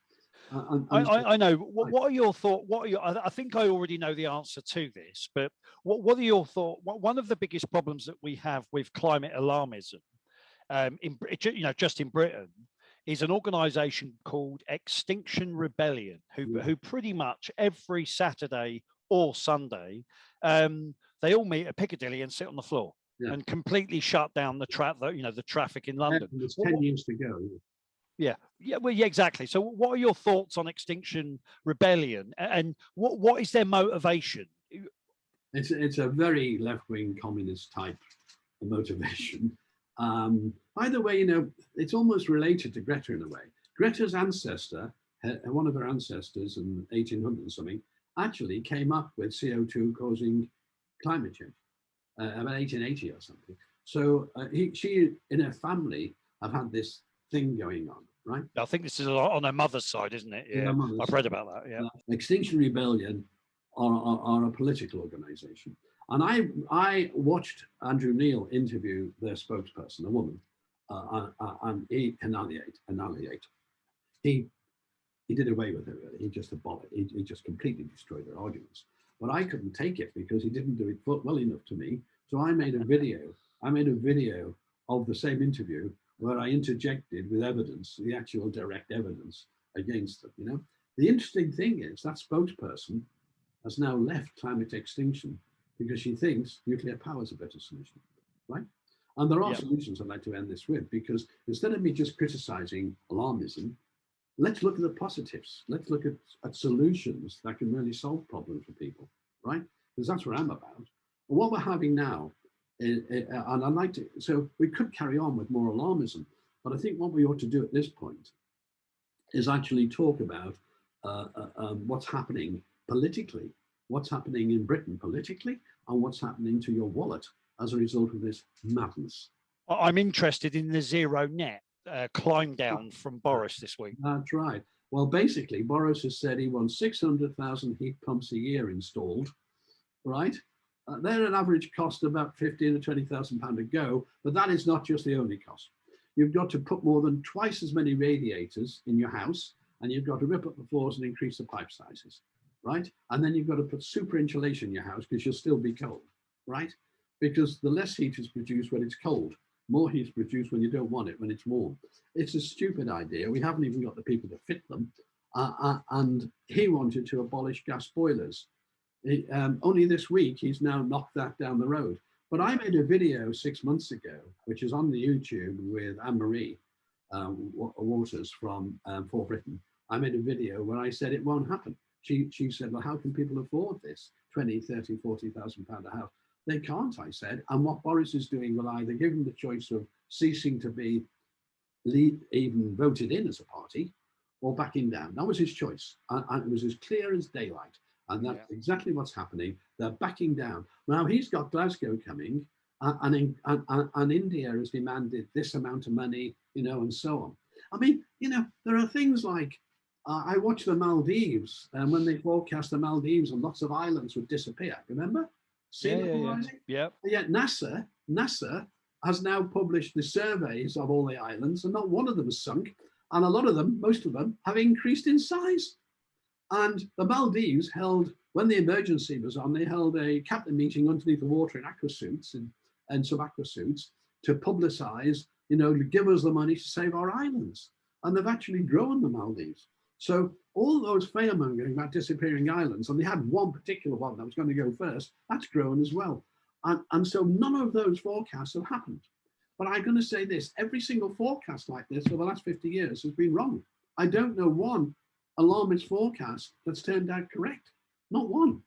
[SPEAKER 1] I know. What are your thoughts? I think I already know the answer to this, but what are your thoughts? One of the biggest problems that we have with climate alarmism, just in Britain, is an organisation called Extinction Rebellion, who pretty much every Saturday or Sunday, they all meet at Piccadilly and sit on the floor and completely shut down the traffic in London.
[SPEAKER 2] There's 10 years to go.
[SPEAKER 1] Yeah, exactly. So what are your thoughts on Extinction Rebellion, and what is their motivation?
[SPEAKER 2] It's a very left-wing communist type motivation. By the way, it's almost related to Greta in a way. Greta's ancestor, one of her ancestors in 1800 something, actually came up with CO2 causing climate change about 1880 or something. So she in her family have had this thing going on, right?
[SPEAKER 1] I think this is on her mother's side, isn't it? Yeah, I've read about that. Yeah,
[SPEAKER 2] Extinction Rebellion are a political organization, and I watched Andrew Neil interview their spokesperson, a woman, and he annihilate. He did away with it, really. He just abolished. He just completely destroyed their arguments. But I couldn't take it because he didn't do it well enough to me. So I made a video. Of the same interview where I interjected with evidence, the actual direct evidence against them. The interesting thing is that spokesperson has now left climate extinction because she thinks nuclear power is a better solution, right? And there are solutions I'd like to end this with, because instead of me just criticizing alarmism, let's look at the positives. Let's look at solutions that can really solve problems for people, right? Because that's what I'm about. And what we're having now, and I'd like to, so we could carry on with more alarmism, but I think what we ought to do at this point is actually talk about what's happening politically, what's happening in Britain politically, and what's happening to your wallet as a result of this madness.
[SPEAKER 1] I'm interested in the zero net climb down from Boris this week.
[SPEAKER 2] That's right. Well, basically, Boris has said he wants 600,000 heat pumps a year installed, right? They're an average cost of about £15,000 to £20,000 a go, but that is not just the only cost. You've got to put more than twice as many radiators in your house, and you've got to rip up the floors and increase the pipe sizes, right? And then you've got to put super insulation in your house because you'll still be cold, right? Because the less heat is produced when it's cold, more heat is produced when you don't want it, when it's warm. It's a stupid idea. We haven't even got the people to fit them. And he wanted to abolish gas boilers. Only this week, he's now knocked that down the road. But I made a video 6 months ago, which is on the YouTube with Anne-Marie Waters from For Britain. I made a video where I said it won't happen. She said, well, how can people afford this? 20, 30, 40,000 pound a house. They can't, I said. And what Boris is doing will either give them the choice of ceasing to be even voted in as a party or backing down. That was his choice. And it was as clear as daylight. And that's exactly what's happening. They're backing down. Now he's got Glasgow coming, and India has demanded this amount of money, and so on. I mean, there are things like, I watched the Maldives, and when they forecast the Maldives and lots of islands would disappear, remember?
[SPEAKER 1] Yeah.
[SPEAKER 2] Yet NASA has now published the surveys of all the islands, and not one of them has sunk. And a lot of them, most of them, have increased in size. And the Maldives held, when the emergency was on, they held a cabinet meeting underneath the water in aqua suits and some aqua suits to publicize, to give us the money to save our islands. And they've actually grown the Maldives. So all those fear-mongering about disappearing islands, and they had one particular one that was going to go first, that's grown as well. And so none of those forecasts have happened. But I'm going to say this, every single forecast like this for the last 50 years has been wrong. I don't know one alarmist forecast that's turned out correct, not one.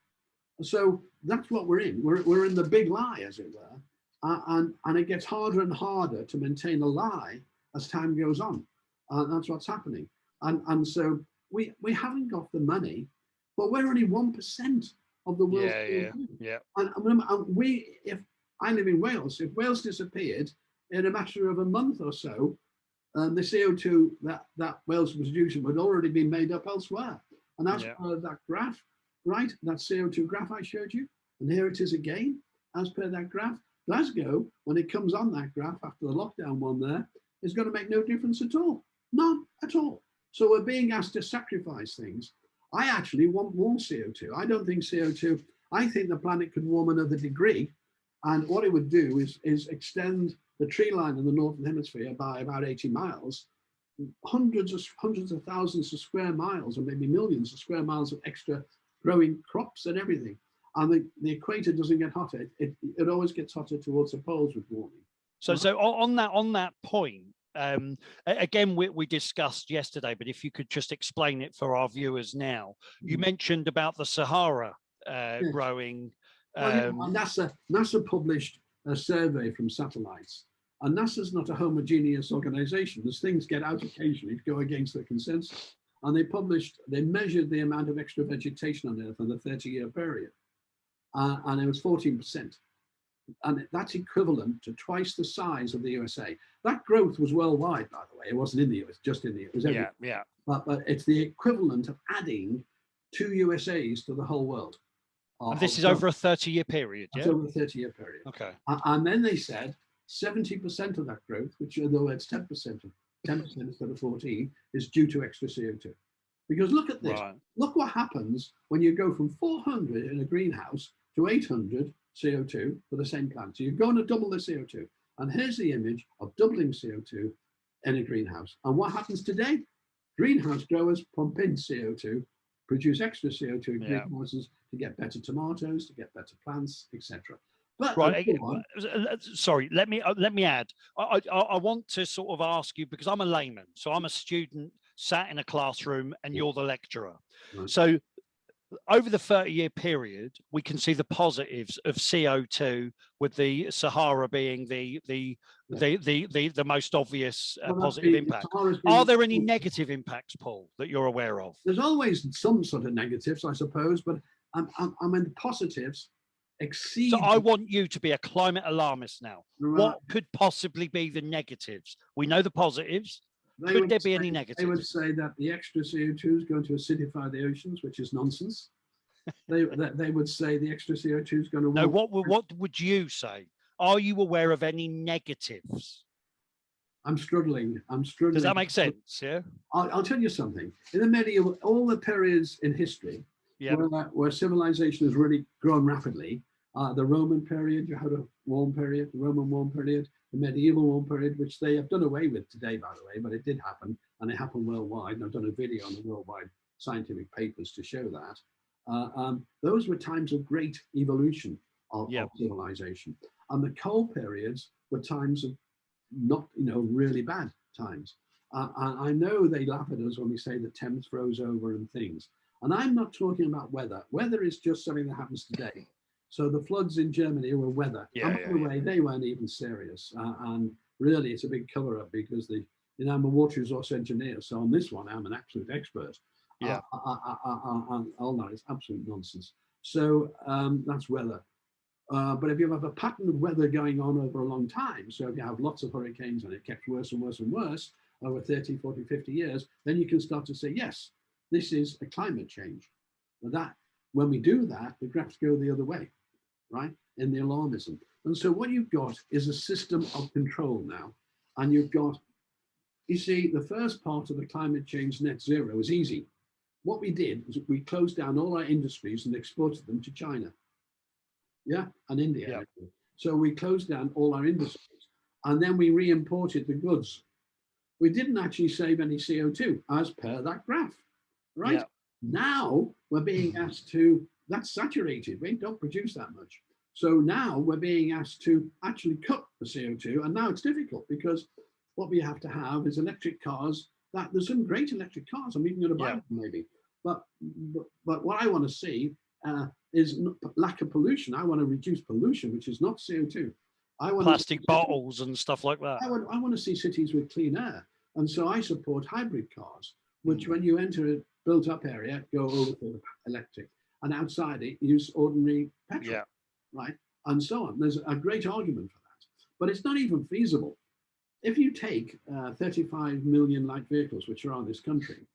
[SPEAKER 2] So that's what we're in. We're in the big lie, as it were, and it gets harder and harder to maintain a lie as time goes on. That's what's happening. And so we haven't got the money, but we're only 1% of the world's
[SPEAKER 1] yeah.
[SPEAKER 2] And if I live in Wales, if Wales disappeared in a matter of a month or so, the CO2 that Wales was producing would already be made up elsewhere. And that's that graph, right? That CO2 graph I showed you. And here it is again, as per that graph. Glasgow, when it comes on that graph after the lockdown one there, is going to make no difference at all. None at all. So we're being asked to sacrifice things. I actually want more CO2. I don't think CO2, I think the planet could warm another degree. And what it would do is extend the tree line in the Northern Hemisphere by about 80 miles, hundreds of thousands of square miles, or maybe millions of square miles of extra growing crops and everything. And the equator doesn't get hotter. It always gets hotter towards the poles with warming.
[SPEAKER 1] So on that point, again, we discussed yesterday, but if you could just explain it for our viewers now. You mentioned about the Sahara growing.
[SPEAKER 2] And NASA published a survey from satellites, and NASA's not a homogeneous organization. As things get out occasionally to go against the consensus. And they measured the amount of extra vegetation on Earth in the 30-year period. And it was 14%. And that's equivalent to twice the size of the USA. That growth was worldwide, by the way. It wasn't in the US, just in the US.
[SPEAKER 1] Yeah.
[SPEAKER 2] But it's the equivalent of adding 2 USAs to the whole world.
[SPEAKER 1] And this is over a 30-year period, yeah?
[SPEAKER 2] It's over a 30-year period.
[SPEAKER 1] Okay.
[SPEAKER 2] And then they said 70% of that growth, which in other words, 10% instead of 14, is due to extra CO2. Because look at this. Right. Look what happens when you go from 400 in a greenhouse to 800 CO2 for the same plant. So you're going to double the CO2. And here's the image of doubling CO2 in a greenhouse. And what happens today? Greenhouse growers pump in CO2, produce extra CO2 in greenhouses to get better tomatoes, to get better plants, etc. But
[SPEAKER 1] right, sorry, let me add. I want to sort of ask you, because I'm a layman, so I'm a student sat in a classroom and you're the lecturer. Right. So over the 30-year period, we can see the positives of CO2, with the Sahara being the most obvious positive impact. Are there any negative impacts, Paul, that you're aware of?
[SPEAKER 2] There's always some sort of negatives, I suppose, but I'm in the positives exceed.
[SPEAKER 1] So I want you to be a climate alarmist now. Right. What could possibly be the negatives? We know the positives. Could there be any negatives?
[SPEAKER 2] They would say that the extra CO2 is going to acidify the oceans, which is nonsense. they would say the extra CO2 is going to.
[SPEAKER 1] No, what would you say? Are you aware of any negatives?
[SPEAKER 2] I'm struggling.
[SPEAKER 1] Does that make sense? Yeah.
[SPEAKER 2] I'll tell you something. In the medieval, all the periods in history where civilization has really grown rapidly, the Roman period, you had a warm period, the Roman warm period, the medieval warm period, which they have done away with today, by the way, but it did happen, and it happened worldwide. And I've done a video on the worldwide scientific papers to show that. Those were times of great evolution of civilization. And the cold periods were times of not, really bad times. I know they laugh at us when we say the Thames froze over and things. And I'm not talking about weather. Weather is just something that happens today. So the floods in Germany were weather. By the way, they weren't even serious. And really, it's a big cover-up because I'm a water resource engineer. So on this one, I'm an absolute expert.
[SPEAKER 1] Yeah.
[SPEAKER 2] All that is absolute nonsense. So that's weather. But if you have a pattern of weather going on over a long time, so if you have lots of hurricanes and it gets worse and worse and worse over 30, 40, 50 years, then you can start to say, yes, this is a climate change. But when we do that, the graphs go the other way, right, in the alarmism. And so what you've got is a system of control now. And you've got, you see, the first part of the climate change net zero is easy. What we did was we closed down all our industries and exported them to China. Yeah, and India. Yeah. So we closed down all our industries and then we re-imported the goods. We didn't actually save any CO2 as per that graph, right? Yeah. Now we're being asked to, that's saturated, we don't produce that much. So now we're being asked to actually cut the CO2, and now it's difficult because what we have to have is electric cars. There's some great electric cars, I'm even going to buy them maybe. But what I want to see is lack of pollution. I want to reduce pollution, which is not CO2. I want
[SPEAKER 1] plastic bottles and stuff like that.
[SPEAKER 2] I want to see cities with clean air. And so I support hybrid cars, which when you enter a built up area, go over to electric, and outside it, use ordinary petrol, right? And so on. There's a great argument for that, but it's not even feasible. If you take 35 million light vehicles, which are on this country,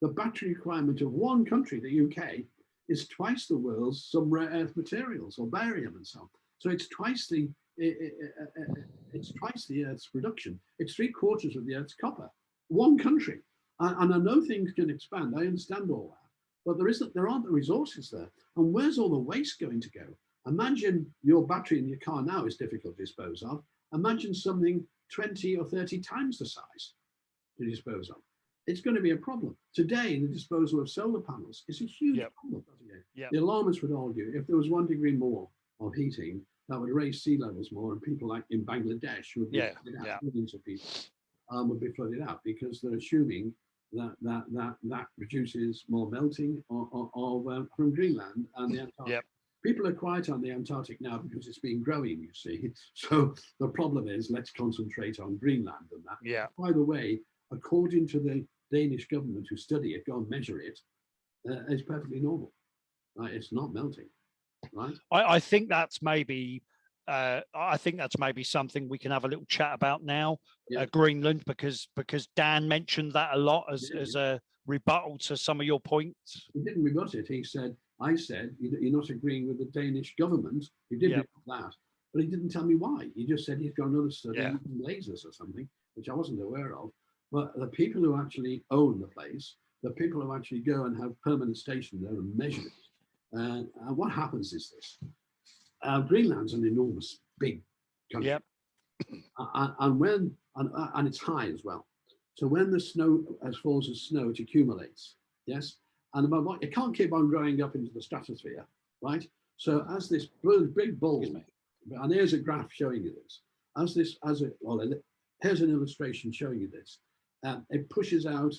[SPEAKER 2] the battery requirement of one country, the UK, is twice the world's some rare earth materials or barium and so on. So it's twice the Earth's production. It's 3/4 of the Earth's copper. One country, and I know things can expand. I understand all that, but there aren't the resources there. And where's all the waste going to go? Imagine your battery in your car now is difficult to dispose of. Imagine something 20 or 30 times the size to dispose of. It's going to be a problem. Today, the disposal of solar panels is a huge problem.
[SPEAKER 1] Yep.
[SPEAKER 2] The alarmists would argue if there was 1 degree more of heating, that would raise sea levels more, and people like in Bangladesh would be flooded out. Millions of people would be flooded out because they're assuming that reduces more melting from Greenland and the Antarctic.
[SPEAKER 1] Yep.
[SPEAKER 2] People are quiet on the Antarctic now because it's been growing, you see. So the problem is, let's concentrate on Greenland and that.
[SPEAKER 1] Yeah.
[SPEAKER 2] By the way, according to the Danish government who study it, go and measure it, it's perfectly normal. Right? It's not melting. Right?
[SPEAKER 1] I think that's maybe something we can have a little chat about now. Greenland, because Dan mentioned that a lot as a rebuttal to some of your points.
[SPEAKER 2] He didn't rebut it. I said, you're not agreeing with the Danish government. He did rebut that, but he didn't tell me why. He just said he's got another study on lasers or something, which I wasn't aware of. But the people who actually own the place, the people who actually go and have permanent station there and measure it. And what happens is this. Greenland's an enormous, big country.
[SPEAKER 1] Yep.
[SPEAKER 2] And it's high as well. So when the snow falls as snow, it accumulates. Yes. And it can't keep on growing up into the stratosphere, right? So as this big bulb, and here's a graph showing you this. Here's an illustration showing you this. It pushes out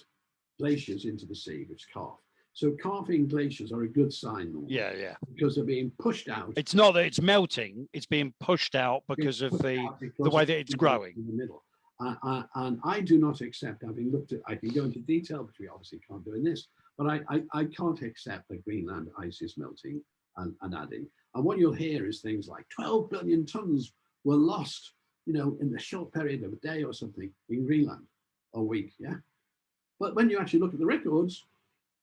[SPEAKER 2] glaciers into the sea, which calf. So calving glaciers are a good sign normally.
[SPEAKER 1] Yeah.
[SPEAKER 2] Because they're being pushed out.
[SPEAKER 1] It's not that it's melting; it's being pushed out because of the way that it's growing.
[SPEAKER 2] In the middle. And I do not accept, having looked at, I can go into detail, which we obviously can't do in this, but I can't accept that Greenland ice is melting and adding. And what you'll hear is things like 12 billion tons were lost, in the short period of a day or something in Greenland, or week, yeah? But when you actually look at the records,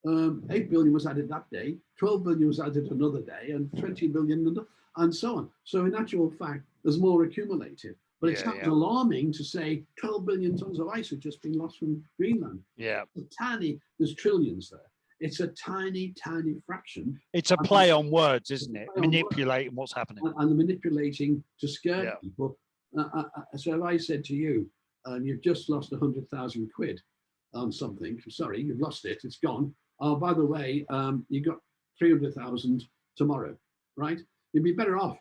[SPEAKER 2] 8 billion was added that day, 12 billion was added another day, and 20 billion, and so on. So in actual fact, there's more accumulated. But it's not alarming to say 12 billion tons of ice have just been lost from Greenland.
[SPEAKER 1] Yeah.
[SPEAKER 2] There's trillions there. It's a tiny, tiny fraction.
[SPEAKER 1] It's a play on words, isn't it? Manipulating what's happening.
[SPEAKER 2] And the manipulating to scare people. So if I said to you, you've just lost 100,000 quid on something, sorry, you've lost it, it's gone. Oh, by the way, you got 300,000 tomorrow, right? You'd be better off.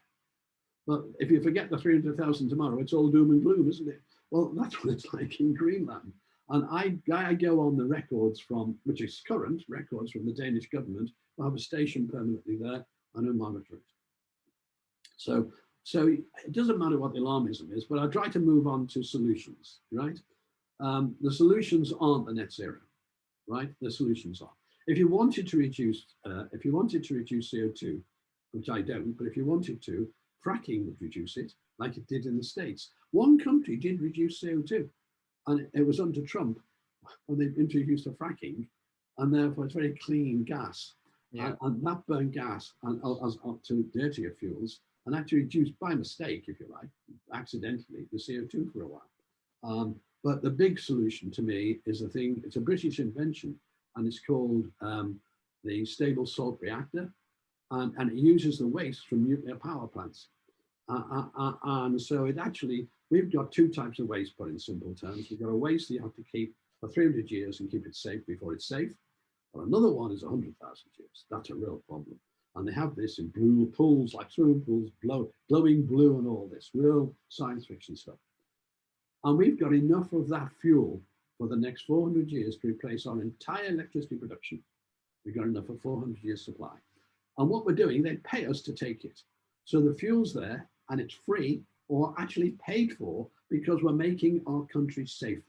[SPEAKER 2] But if you forget the 300,000 tomorrow, it's all doom and gloom, isn't it? Well, that's what it's like in Greenland. And I go on the records which is current records from the Danish government. I have a station permanently there and I monitor it. So it doesn't matter what the alarmism is, but I try to move on to solutions, right? The solutions aren't the net zero, right? The solutions are. If you wanted to reduce CO2, which I don't, but if you wanted to, fracking would reduce it, like it did in the States. One country did reduce CO2, and it was under Trump when they introduced the fracking, and therefore it's very clean gas. Yeah. And that burned gas as up to dirtier fuels, and actually reduced by mistake, if you like, accidentally, the CO2 for a while. But the big solution to me is it's a British invention, and it's called the stable salt reactor. And it uses the waste from nuclear power plants. And so we've got two types of waste, put in simple terms. We've got a waste that you have to keep for 300 years and keep it safe before it's safe. But another one is 100,000 years. That's a real problem. And they have this in blue pools, like swimming pools, glowing blue and all this, real science fiction stuff. And we've got enough of that fuel for the next 400 years to replace our entire electricity production. We've got enough for 400 years supply. And what we're doing, they pay us to take it. So the fuel's there and it's free or actually paid for because we're making our country safer.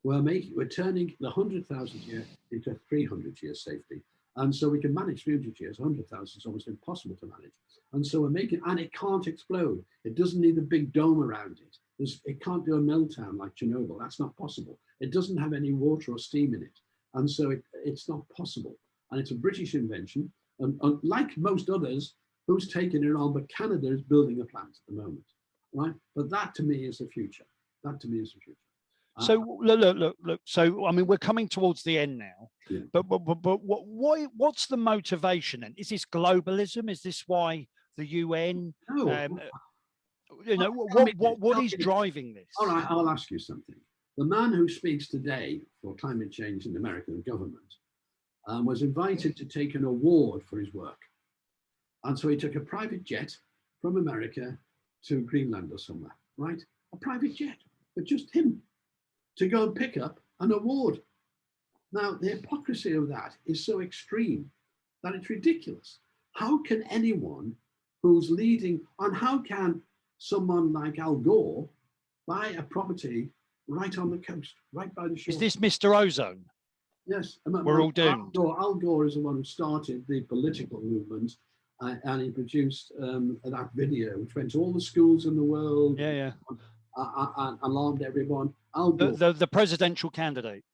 [SPEAKER 2] We're turning the 100,000 year into 300 years safety. And so we can manage 300 years, 100,000 is almost impossible to manage. And so we're making, and it can't explode. It doesn't need a big dome around it. It can't do a meltdown like Chernobyl. That's not possible. It doesn't have any water or steam in it. And so it's not possible. And it's a British invention. And like most others, who's taking it on? But Canada is building a plant at the moment, right? But that to me is the future. That to me is the future.
[SPEAKER 1] So look. So I mean, we're coming towards the end now.
[SPEAKER 2] Yeah.
[SPEAKER 1] But what's the motivation? And is this globalism? Is this why the UN?
[SPEAKER 2] No.
[SPEAKER 1] You know, what is driving this?
[SPEAKER 2] All right, I'll ask you something. The man who speaks today for climate change in the American government was invited to take an award for his work. And so he took a private jet from America to Greenland or somewhere, right? A private jet, but just him, to go and pick up an award. Now, the hypocrisy of that is so extreme that it's ridiculous. How can anyone who's leading, and how can someone like Al Gore buy a property right on the coast, right by the shore?
[SPEAKER 1] Is this Mr. Ozone?
[SPEAKER 2] Yes.
[SPEAKER 1] We're all doomed.
[SPEAKER 2] Al Gore is the one who started the political movement, and he produced that video, which went to all the schools in the world.
[SPEAKER 1] Yeah.
[SPEAKER 2] And alarmed everyone. Al Gore,
[SPEAKER 1] the presidential candidate.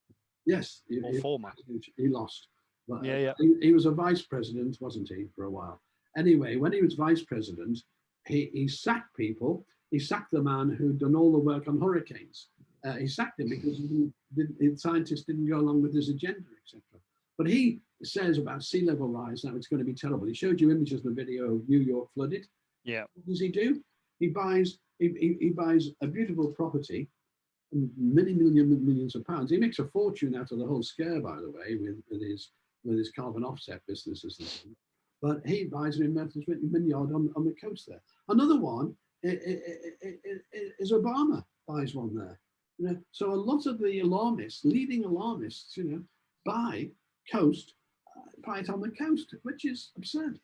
[SPEAKER 2] Yes.
[SPEAKER 1] Former.
[SPEAKER 2] He lost. But,
[SPEAKER 1] yeah.
[SPEAKER 2] He was a vice president, wasn't he, for a while? Anyway, when he was vice president, he sacked people. He sacked the man who'd done all the work on hurricanes. He sacked him because scientists didn't go along with his agenda, etc. But he says about sea level rise now it's going to be terrible. He showed you images in the video of New York flooded.
[SPEAKER 1] Yeah.
[SPEAKER 2] What does he do? He buys a beautiful property, millions of pounds. He makes a fortune out of the whole scare, by the way, with his carbon offset businesses and so on. But he buys an immense vineyard on the coast there. Another one is Obama buys one there. You know, so a lot of the alarmists, leading alarmists, you know, buy it on the coast, which is absurd.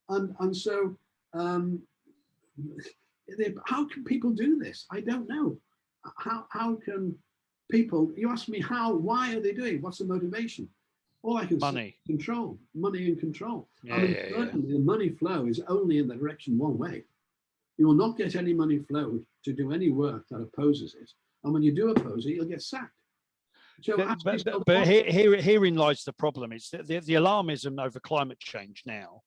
[SPEAKER 2] And so how can people do this? I don't know. How can people? You ask me how? Why are they doing? What's the motivation? All I can say is control, money and control. Certainly the money flow is only in the direction one way. You will not get any money flow to do any work that opposes it. And when you do oppose it, you'll get sacked. So
[SPEAKER 1] but herein lies the problem. It's that the alarmism over climate change now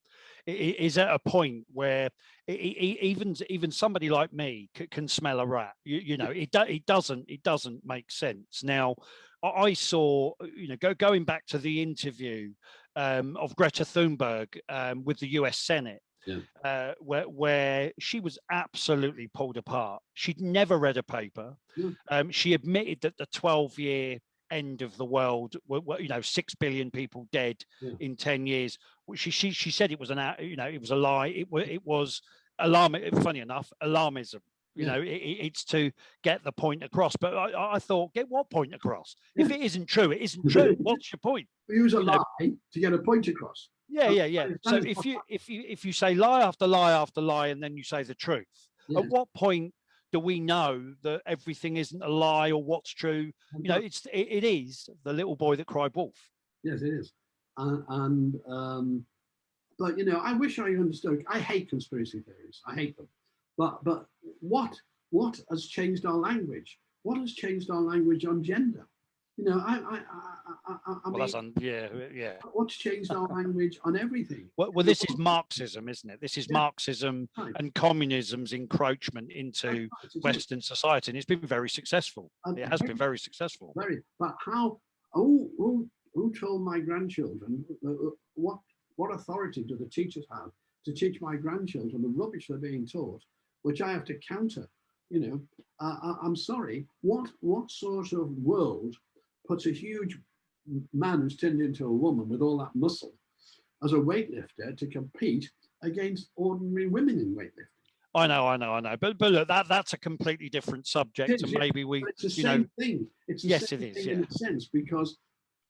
[SPEAKER 1] is at a point where even somebody like me can smell a rat. You know, it doesn't make sense. Now, I saw, you know, going back to the interview of Greta Thunberg with the US Senate.
[SPEAKER 2] Yeah.
[SPEAKER 1] Where she was absolutely pulled apart. She'd never read a paper.
[SPEAKER 2] Yeah.
[SPEAKER 1] She admitted that the 12-year end of the world, you know, 6 billion people dead in 10 years. She said it was it was a lie. It was funny enough, alarmism. You know, it's to get the point across. But I thought, get what point across? If it isn't true, it isn't true. What's your point?
[SPEAKER 2] Use a lie to get a point across.
[SPEAKER 1] Yeah. So if you say lie after lie after lie, and then you say the truth, at what point do we know that everything isn't a lie or what's true? You know, it is the little boy that cried wolf.
[SPEAKER 2] Yes, it is. But you know, I wish I understood. I hate conspiracy theories. I hate them. But what has changed our language? What has changed our language on gender? You know, I mean, what's changed our language on everything?
[SPEAKER 1] Well, this is Marxism, isn't it? This is Marxism and communism's encroachment into Western society, and it's been very successful. It has been very successful.
[SPEAKER 2] Very. But how? Who told my grandchildren what authority do the teachers have to teach my grandchildren the rubbish they're being taught, which I have to counter? You know, I'm sorry. What sort of world puts a huge man who's turned into a woman with all that muscle as a weightlifter to compete against ordinary women in weightlifting?
[SPEAKER 1] I know. But look, that's a completely different subject, and maybe
[SPEAKER 2] it's the same thing. It's the same thing in a sense, because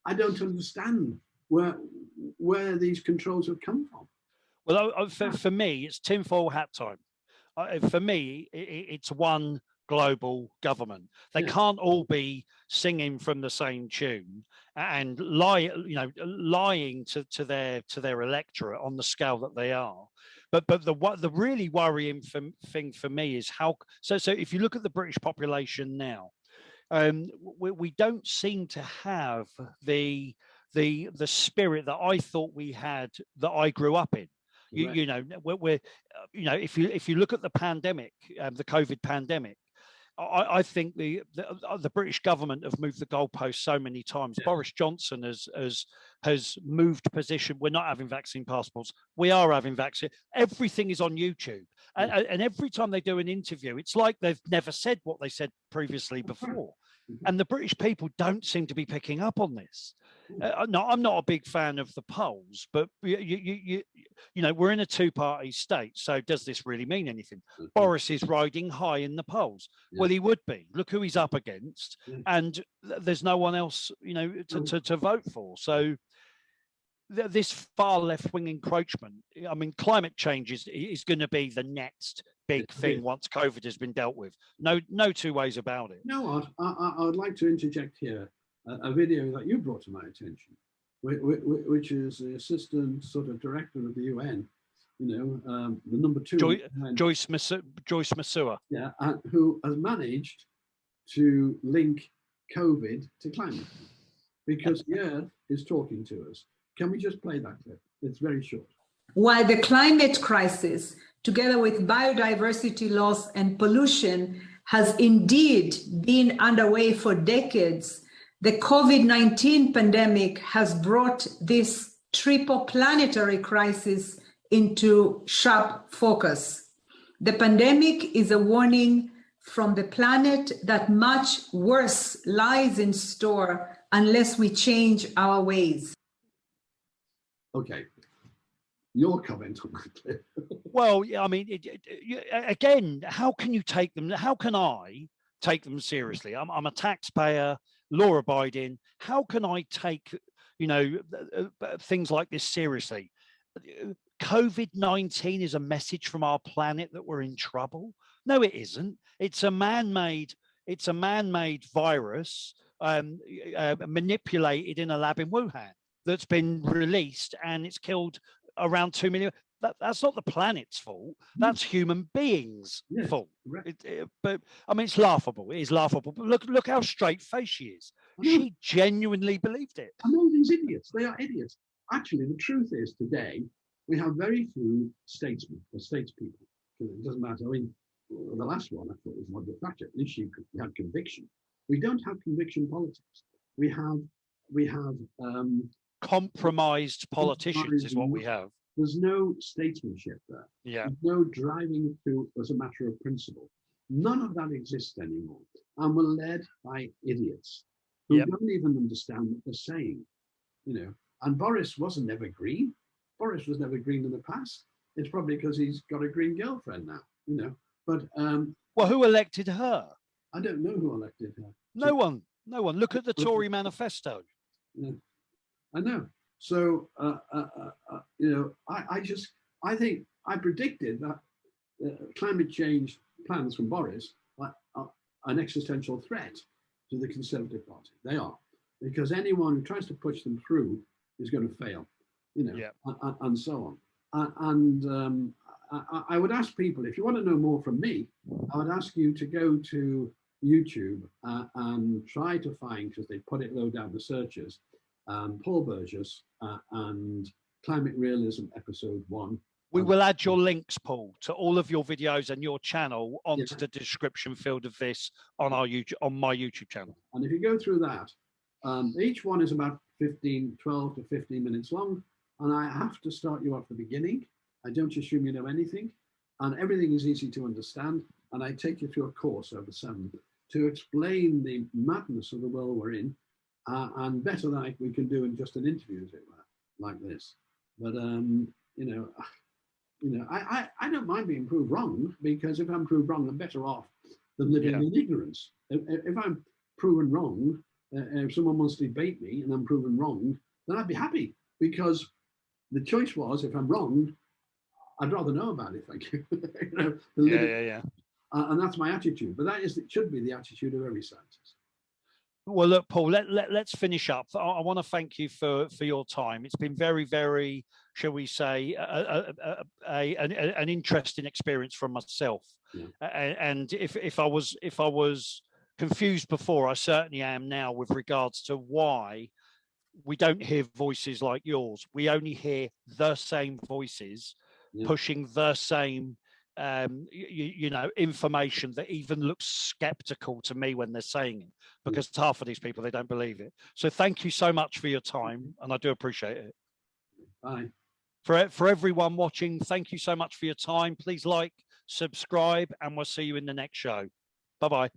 [SPEAKER 2] I don't understand where these controls have come from.
[SPEAKER 1] Well, for me, it's tinfoil hat time. For me, it's one global government. They can't all be singing from the same tune and lying to their electorate on the scale that they are. But the really worrying thing for me is how. So if you look at the British population now, we don't seem to have the the spirit that I thought we had, that I grew up in.
[SPEAKER 2] Right.
[SPEAKER 1] You know, we're if you look at the pandemic, the COVID pandemic, I think the British government have moved the goalpost so many times.
[SPEAKER 2] Yeah.
[SPEAKER 1] Boris Johnson has moved position. We're not having vaccine passports. We are having vaccine. Everything is on YouTube, and every time they do an interview, it's like they've never said what they said previously before. And the British people don't seem to be picking up on this. No, I'm not a big fan of the polls, but you know, we're in a two-party state. So does this really mean anything? Boris is riding high in the polls.
[SPEAKER 2] Yeah.
[SPEAKER 1] Well, he would be. Look who he's up against, and there's no one else, you know, to vote for. So this far left-wing encroachment. I mean, climate change is going to be the next big thing once COVID has been dealt with. No two ways about it.
[SPEAKER 2] You know what? I would like to interject here a video that you brought to my attention, which is the assistant sort of director of the UN, you know, the number 2.
[SPEAKER 1] Joyce Masua.
[SPEAKER 2] Yeah, who has managed to link COVID to climate, because the Earth is talking to us. Can we just play that clip? It's very short.
[SPEAKER 6] While the climate crisis, together with biodiversity loss and pollution, has indeed been underway for decades, the COVID-19 pandemic has brought this triple planetary crisis into sharp focus. The pandemic is a warning from the planet that much worse lies in store unless we change our ways.
[SPEAKER 2] Okay, your comment on that clip.
[SPEAKER 1] Well, I mean, again, how can you take them? How can I take them seriously? I'm a taxpayer, law-abiding. How can I take, you know, things like this seriously? COVID-19 is a message from our planet that we're in trouble. No, it isn't. It's a man-made virus manipulated in a lab in Wuhan that's been released, and it's killed around 2 million. That's not the planet's fault. That's human beings' fault.
[SPEAKER 2] Right.
[SPEAKER 1] But I mean, it's laughable. It is laughable. But look how straight-faced she is. She genuinely believed it.
[SPEAKER 2] And all these idiots, they are idiots. Actually, the truth is today, we have very few statesmen or statespeople. It doesn't matter. I mean, the last one I thought was Margaret Thatcher. At least she had conviction. We don't have conviction politics. We have
[SPEAKER 1] compromised politicians is what we have.
[SPEAKER 2] There's no statesmanship there.
[SPEAKER 1] Yeah.
[SPEAKER 2] There's no driving through as a matter of principle. None of that exists anymore. And we're led by idiots who don't even understand what they're saying. You know, and Boris wasn't never green. Boris was never green in the past. It's probably because he's got a green girlfriend now, you know. But
[SPEAKER 1] well, who elected her?
[SPEAKER 2] I don't know who elected her.
[SPEAKER 1] No one. Look at the Tory manifesto.
[SPEAKER 2] Yeah, I know. So you know, I think I predicted that climate change plans from Boris are an existential threat to the Conservative Party. They are, because anyone who tries to push them through is going to fail, you know, and so on. I would ask people, if you want to know more from me, I would ask you to go to YouTube and try to find, because they put it low down the searches, Paul Burgess and Climate Realism Episode 1.
[SPEAKER 1] We will add your links, Paul, to all of your videos and your channel onto the description field of this on our YouTube, on my YouTube channel.
[SPEAKER 2] And if you go through that, each one is about 12 to 15 minutes long. And I have to start you off the beginning. I don't assume you know anything. And everything is easy to understand. And I take you through a course over 7 to explain the madness of the world we're in. And better than we can do in just an interview, as it were, like this. But, you know, I don't mind being proved wrong, because if I'm proved wrong, I'm better off than living in ignorance. If I'm proven wrong, if someone wants to debate me and I'm proven wrong, then I'd be happy, because the choice was, if I'm wrong, I'd rather know about it, thank you. You know, and that's my attitude. But it should be the attitude of every scientist.
[SPEAKER 1] Well, look, Paul, let's finish up. I want to thank you for your time. It's been very, very, shall we say, an interesting experience for myself. And if I was confused before, I certainly am now with regards to why we don't hear voices like yours. We only hear the same voices pushing the same information that even looks skeptical to me when they're saying it, because half of these people, they don't believe it. So thank you so much for your time, and I do appreciate it.
[SPEAKER 2] Bye.
[SPEAKER 1] For everyone watching, thank you so much for your time. Please like, subscribe, and we'll see you in the next show. Bye-bye.